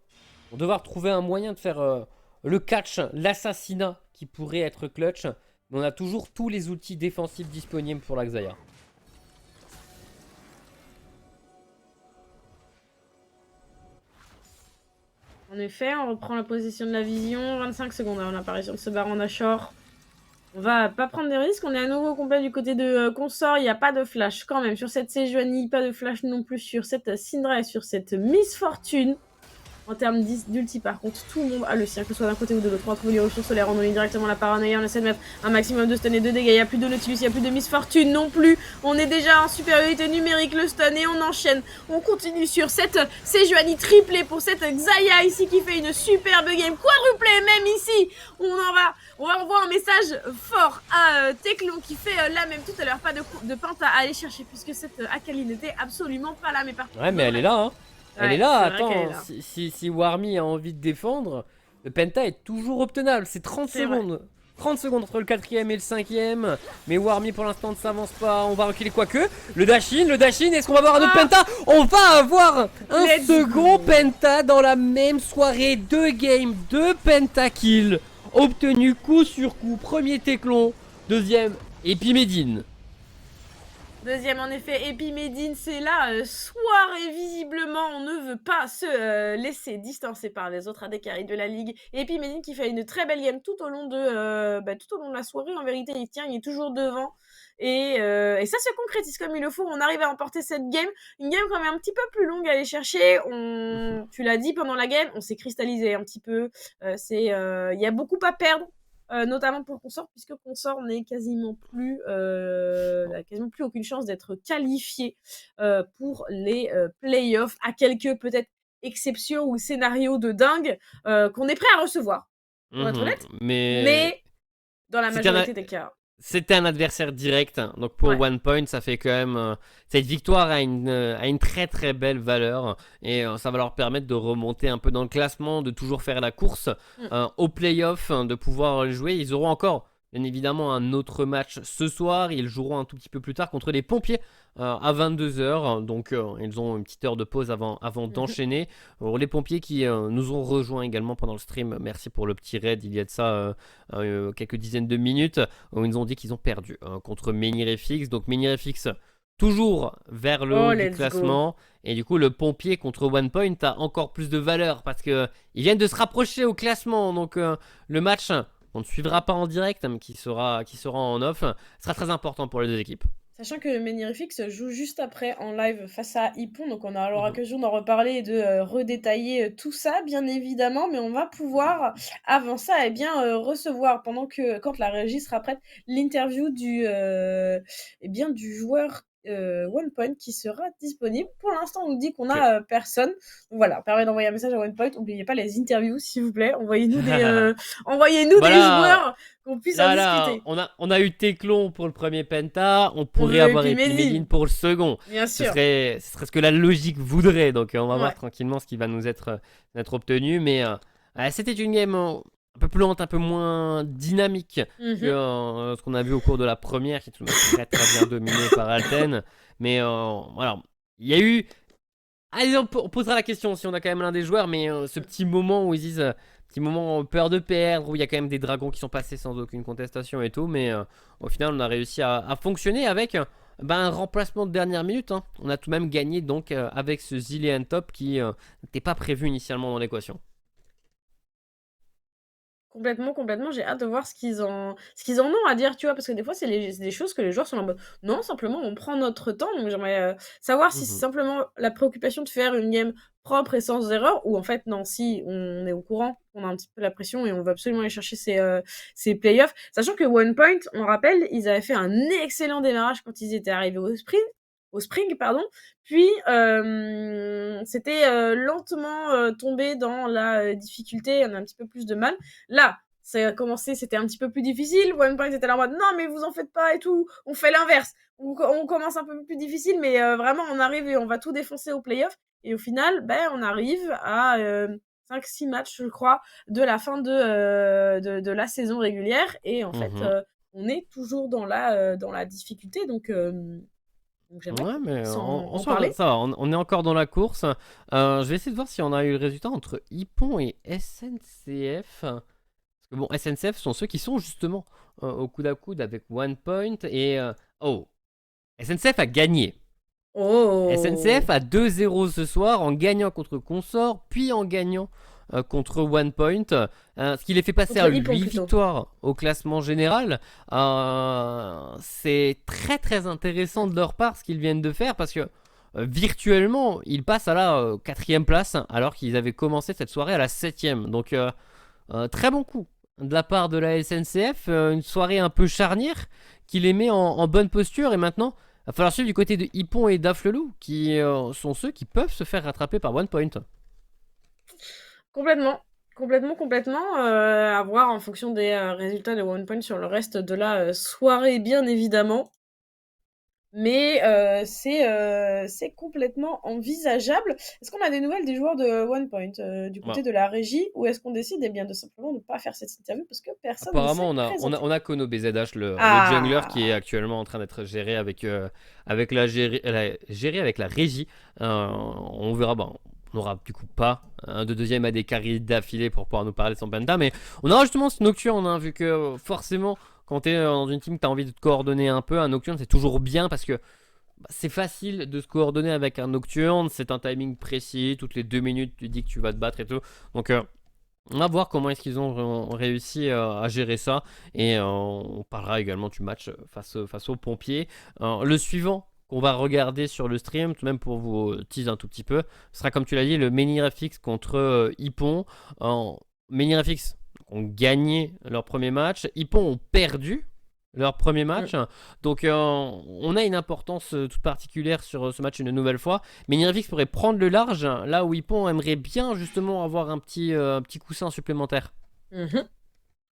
vont devoir trouver un moyen de faire le catch, l'assassinat qui pourrait être clutch. Mais on a toujours tous les outils défensifs disponibles pour la Xayah. En effet, on reprend la position de la vision. 25 secondes avant l'apparition de ce baron Nashor. On va pas prendre des risques. On est à nouveau complet du côté de consort. Il n'y a pas de flash quand même sur cette Sejuani. Pas de flash non plus sur cette Syndra et sur cette Miss Fortune. En termes d'ulti, par contre, tout le monde a le sien, que ce soit d'un côté ou de l'autre. On va trouver les ressources solaires, on a directement la paranoïa, on essaie de mettre un maximum de stun et de dégâts. Il n'y a plus de Nautilus, il n'y a plus de Miss Fortune non plus. On est déjà en supériorité numérique, le stun, et on enchaîne. On continue sur cette Sejuani triplée pour cette Xayah ici qui fait une superbe game. Quadruplée même ici. On envoie un message fort à Teclon qui fait la même tout à l'heure. Pas de penta à aller chercher puisque cette Akali n'était absolument pas là. Mais par contre, ouais, mais elle est là, hein. Elle ouais, est là, c'est attends, est là. si Warmy a envie de défendre, le penta est toujours obtenable, c'est 30 secondes. Vrai. 30 secondes entre le 4ème et le 5ème, mais Warmy pour l'instant ne s'avance pas, on va reculer quoique. Le dash-in, est-ce qu'on va avoir un autre penta? On va avoir un second penta dans la même soirée, 2 games, 2 pentakills, obtenus coup sur coup, premier Teclon, deuxième Epimedine. Deuxième, en effet, Epimedine, c'est la soirée. Visiblement, on ne veut pas se laisser distancer par les autres AD carry de la ligue. Epimedine qui fait une très belle game tout au long de la soirée. En vérité, il est toujours devant. Et ça se concrétise comme il le faut. On arrive à emporter cette game. Une game quand même un petit peu plus longue à aller chercher. Tu l'as dit pendant la game, on s'est cristallisé un petit peu. Il y a beaucoup à perdre. Notamment pour Consort, puisque Consort n'est quasiment plus aucune chance d'être qualifié pour les playoffs, à quelques peut-être exceptions ou scénarios de dingue qu'on est prêt à recevoir, pour être honnête, mais dans la majorité des cas. C'était un adversaire direct, donc pour One Point, ça fait quand même... cette victoire a une très très belle valeur, et ça va leur permettre de remonter un peu dans le classement, de toujours faire la course au playoff, de pouvoir le jouer. Ils auront encore bien évidemment un autre match ce soir. Ils joueront un tout petit peu plus tard contre les pompiers à 22h. Donc ils ont une petite heure de pause avant d'enchaîner. Les pompiers qui nous ont rejoints également pendant le stream. Merci pour le petit raid. Il y a de ça quelques dizaines de minutes. Où ils nous ont dit qu'ils ont perdu contre Menhir FX. Donc Menhir FX toujours vers le haut du let's go. classement. Et du coup, le pompier contre OnePoint a encore plus de valeur parce qu'ils viennent de se rapprocher au classement. Donc le match, on ne suivra pas en direct, mais qui sera en off, sera très important pour les deux équipes. Sachant que Menhirifix joue juste après en live face à Hippon, donc on aura l'occasion d'en reparler et de redétailler tout ça, bien évidemment, mais on va pouvoir, avant ça, eh bien, recevoir, quand la régie sera prête, l'interview du joueur OnePoint qui sera disponible. Pour l'instant, on nous dit qu'on a personne. Donc voilà, permet d'envoyer un message à OnePoint. N'oubliez pas les interviews, s'il vous plaît. Envoyez-nous des joueurs qu'on puisse en discuter. On a eu Teclon pour le premier Penta, on pourrait avoir Epimedine pour le second. Bien sûr. Ce serait ce que la logique voudrait, donc on va voir tranquillement ce qui va nous être obtenu. Mais c'était une game un peu plus lente, un peu moins dynamique que ce qu'on a vu au cours de la première, qui est tout de même très très bien dominée par Alten. Mais voilà, il y a eu... Allez, on posera la question si on a quand même l'un des joueurs, mais ce petit moment où ils disent... Petit moment peur de perdre, où il y a quand même des dragons qui sont passés sans aucune contestation et tout, mais au final on a réussi à fonctionner avec un remplacement de dernière minute. On a tout de même gagné donc avec ce Zilean top qui n'était pas prévu initialement dans l'équation. Complètement. J'ai hâte de voir ce qu'ils en ont à dire, tu vois, parce que des fois, c'est des choses que les joueurs sont en mode non, simplement, on prend notre temps. Donc, j'aimerais savoir si c'est simplement la préoccupation de faire une game propre et sans erreur, ou en fait, non, si on est au courant, on a un petit peu la pression et on veut absolument aller chercher ces playoffs. Sachant que OnePoint, on rappelle, ils avaient fait un excellent démarrage quand ils étaient arrivés au spring, puis c'était lentement tombé dans la difficulté, on a un petit peu plus de mal. Là, ça a commencé, c'était un petit peu plus difficile, OnePoint était là en mode non mais vous en faites pas et tout, on fait l'inverse, on commence un peu plus difficile, mais vraiment on arrive et on va tout défoncer au playoff, et au final, on arrive à 5-6 matchs, je crois, de la fin de la saison régulière, et en fait, on est toujours dans la difficulté, donc j'aimerais mais en parler. Ça va, on est encore dans la course. Je vais essayer de voir si on a eu le résultat entre Hippon et SNCF. Parce que bon, SNCF sont ceux qui sont justement au coude à coude avec OnePoint. Et SNCF a gagné. SNCF a 2-0 ce soir en gagnant contre Consort, puis en gagnant contre OnePoint, ce qui les fait passer à 8 victoires au classement général. C'est très très intéressant de leur part ce qu'ils viennent de faire, parce que virtuellement ils passent à la 4e place alors qu'ils avaient commencé cette soirée à la 7e. Donc très bon coup de la part de la SNCF, une soirée un peu charnière qui les met en bonne posture. Et maintenant il va falloir suivre du côté de Hippon et Daflelou, qui sont ceux qui peuvent se faire rattraper par OnePoint. Complètement. À voir en fonction des résultats de OnePoint sur le reste de la soirée, bien évidemment. Mais c'est complètement envisageable. Est-ce qu'on a des nouvelles des joueurs de OnePoint du côté de la régie, ou est-ce qu'on décide de simplement ne pas faire cette interview parce que personne apparemment ne on a Kono BZH, le jungler, qui est actuellement en train d'être géré avec la régie. On verra. On n'aura du coup pas de deuxième à des carries d'affilée pour pouvoir nous parler de son penta, mais on aura justement ce Nocturne, vu que forcément quand tu es dans une team, tu as envie de te coordonner un peu. Un Nocturne, c'est toujours bien parce que c'est facile de se coordonner avec un Nocturne. C'est un timing précis. Toutes les 2 minutes, tu dis que tu vas te battre et tout. Donc, on va voir comment est-ce qu'ils ont réussi à gérer ça. Et on parlera également du match face aux pompiers. Le suivant qu'on va regarder sur le stream, tout de même pour vous teaser un tout petit peu, ce sera, comme tu l'as dit, le Menhir FX contre Hippon. Menhir FX ont gagné leur premier match. Hippon ont perdu leur premier match. Donc on a une importance toute particulière sur ce match une nouvelle fois. Mais Nirvix pourrait prendre le large, là où Hippon aimerait bien justement avoir un petit coussin supplémentaire.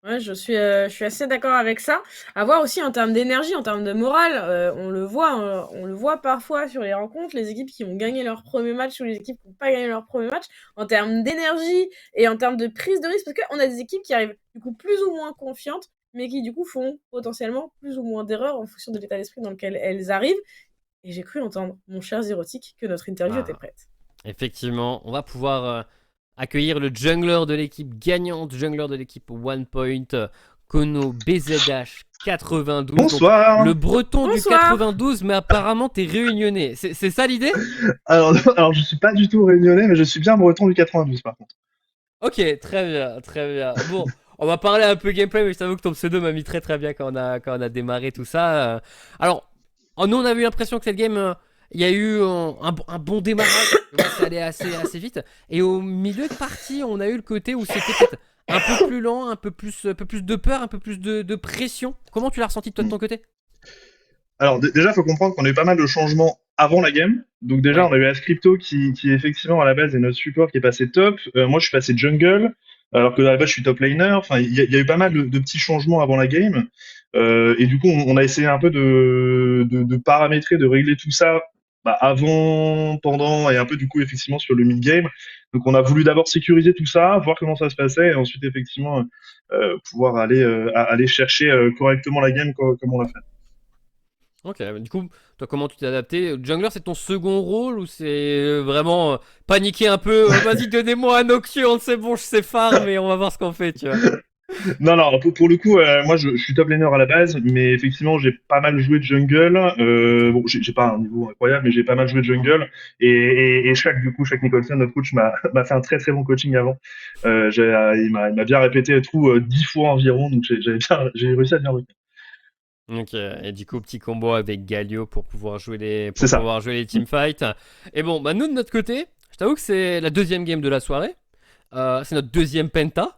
Ouais, je suis assez d'accord avec ça. À voir aussi en termes d'énergie, en termes de morale, on le voit parfois sur les rencontres, les équipes qui ont gagné leur premier match ou les équipes qui n'ont pas gagné leur premier match, en termes d'énergie et en termes de prise de risque, parce qu'on a des équipes qui arrivent du coup plus ou moins confiantes, mais qui du coup font potentiellement plus ou moins d'erreurs en fonction de l'état d'esprit dans lequel elles arrivent. Et j'ai cru entendre, mon cher Zérotique, que notre interview était prête. Effectivement, on va pouvoir accueillir le jungler de l'équipe gagnante, jungler de l'équipe One Point, Kono BZH 92. Bonsoir. Donc, le breton du Bonsoir. 92, mais apparemment t'es réunionnais. C'est ça l'idée? Alors je suis pas du tout réunionnais, mais je suis bien breton du 92 par contre. Ok, très bien, très bien. Bon, on va parler un peu gameplay, mais je t'avoue que ton pseudo m'a mis très très bien quand on a démarré tout ça. Alors, nous on a eu l'impression que cette game, il y a eu un bon démarrage, ça allait assez vite. Et au milieu de partie, on a eu le côté où c'était peut-être un peu plus lent, un peu plus de peur, un peu plus de pression. Comment tu l'as ressenti toi de ton côté? Alors déjà, il faut comprendre qu'on a eu pas mal de changements avant la game. Donc déjà, Ouais. on a eu Ascrypto qui effectivement à la base est notre support qui est passé top. Moi, je suis passé jungle, alors que à la base, je suis top laner. Enfin, il y a eu pas mal de petits changements avant la game. Et du coup, on a essayé un peu de paramétrer, de régler tout ça avant, pendant et un peu du coup effectivement sur le mid-game. Donc on a voulu d'abord sécuriser tout ça, voir comment ça se passait, et ensuite effectivement pouvoir aller chercher correctement la game comme on l'a fait. Ok, du coup, toi comment tu t'es adapté? Jungler c'est ton second rôle ou c'est vraiment paniquer un peu? Vas-y, donnez-moi un Nocturne, c'est bon, je sais farm, mais on va voir ce qu'on fait, tu vois. Non, pour le coup, moi je suis top laner à la base, mais effectivement j'ai pas mal joué de jungle. Bon, j'ai pas un niveau incroyable, mais j'ai pas mal joué de jungle. Et chaque Nicholson, notre coach, m'a fait un très très bon coaching avant. Il m'a bien répété le trou 10 fois environ, donc j'ai réussi à bien retenir. Ok, et du coup, petit combo avec Galio pour pouvoir jouer C'est ça. les teamfights. Et bon, nous de notre côté, je t'avoue que c'est la deuxième game de la soirée. C'est notre deuxième penta.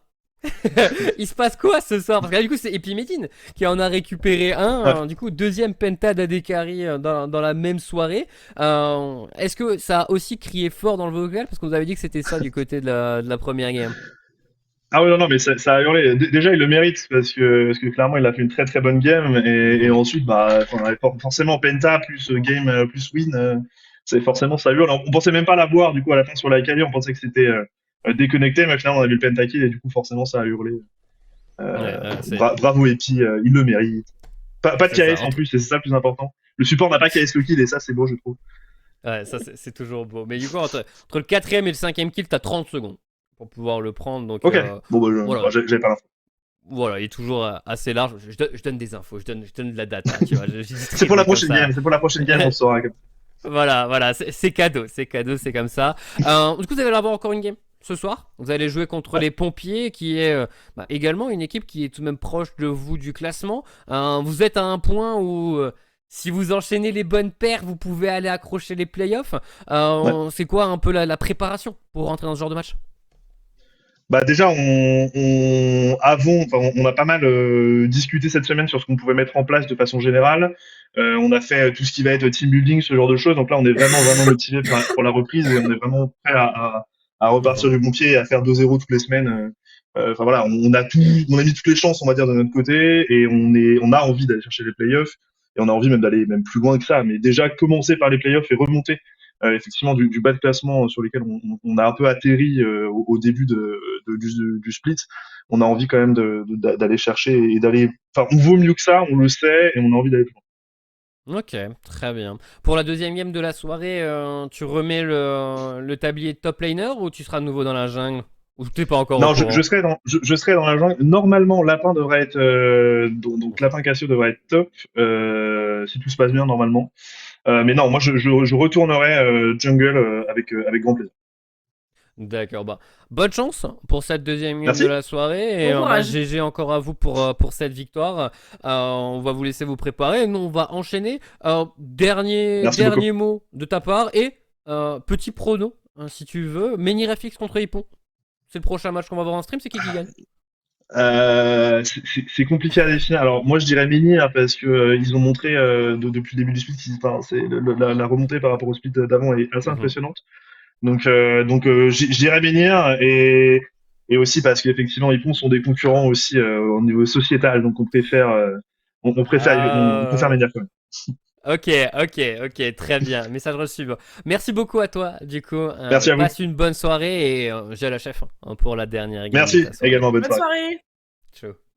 Il se passe quoi ce soir? Parce que là, du coup, c'est Epimedine qui en a récupéré un. Ouais. Du coup, deuxième penta d'Adekari dans la même soirée. Est-ce que ça a aussi crié fort dans le vocal? Parce qu'on vous avait dit que c'était ça du côté de la première game. Ah ouais, non, mais ça a hurlé. Déjà, il le mérite parce que clairement, il a fait une très très bonne game et ensuite, forcément Penta plus game plus win, c'est forcément ça hurle. On pensait même pas l'avoir du coup à la fin sur la quali, on pensait que c'était déconnecté, mais finalement on a vu le pentakill et du coup forcément ça a hurlé. Ouais, Bravo Epi, il le mérite. Pas de c'est ça. KS en plus, et c'est ça le plus important. Le support n'a pas KS le kill et ça c'est beau je trouve. Ouais, ça c'est toujours beau. Mais du coup, entre le quatrième et le cinquième kill, t'as 30 secondes pour pouvoir le prendre. Donc Ok, bon voilà. j'avais pas l'info. Voilà, il est toujours assez large. Je donne des infos, je donne de la data, tu vois. Je C'est pour la distribue comme prochaine ça. game, c'est pour la prochaine game, on saura. Voilà, c'est cadeau, c'est comme ça. Du coup, vous allez avoir encore une game ce soir. Vous allez jouer contre les pompiers, qui est également une équipe qui est tout de même proche de vous du classement. Vous êtes à un point où si vous enchaînez les bonnes paires, vous pouvez aller accrocher les playoffs. Ouais. C'est quoi un peu la préparation pour rentrer dans ce genre de match? Déjà, on a pas mal discuté cette semaine sur ce qu'on pouvait mettre en place de façon générale. On a fait tout ce qui va être team building, ce genre de choses. Donc là, on est vraiment motivé pour la reprise et on est vraiment prêt à repartir du bon pied et à faire 2-0 toutes les semaines. Enfin voilà, on a mis toutes les chances, on va dire, de notre côté et on a envie d'aller chercher les playoffs et on a envie même d'aller même plus loin que ça. Mais déjà commencer par les playoffs et remonter effectivement du bas de classement sur lesquels on a un peu atterri au début du split, on a envie quand même d'aller chercher et d'aller. Enfin, on vaut mieux que ça, on le sait, et on a envie d'aller plus loin. Ok, très bien. Pour la deuxième game de la soirée, tu remets le tablier de top laner ou tu seras de nouveau dans la jungle? Ou t'es pas encore Non, au courant? je serai dans la jungle. Normalement, Lapin devrait être donc Lapin Cassio devrait être top si tout se passe bien normalement. Mais non, moi je retournerai jungle avec grand plaisir. D'accord, bonne chance pour cette deuxième game de Merci. la soirée et Bon courage. GG encore à vous pour cette victoire. On va vous laisser vous préparer. Nous, on va enchaîner. Dernier Merci beaucoup. mot de ta part et petit prono, hein, si tu veux. Menirafix contre Hippon. C'est le prochain match qu'on va voir en stream. C'est qui gagne? C'est compliqué à définir. Alors moi je dirais Mini parce que ils ont montré depuis le début du split, la remontée par rapport au split d'avant est assez impressionnante. Donc je dirais Menhir et aussi parce qu'effectivement Ipon sont des concurrents aussi au niveau sociétal, donc on préfère on préfère Menhir quand même. Ok, très bien. Message reçu. Bon. Merci beaucoup à toi, du coup. Merci à vous. Passe une bonne soirée et j'ai la chef hein, pour la dernière game de Merci ta soirée. également, bonne Bonne soirée. soirée. Ciao.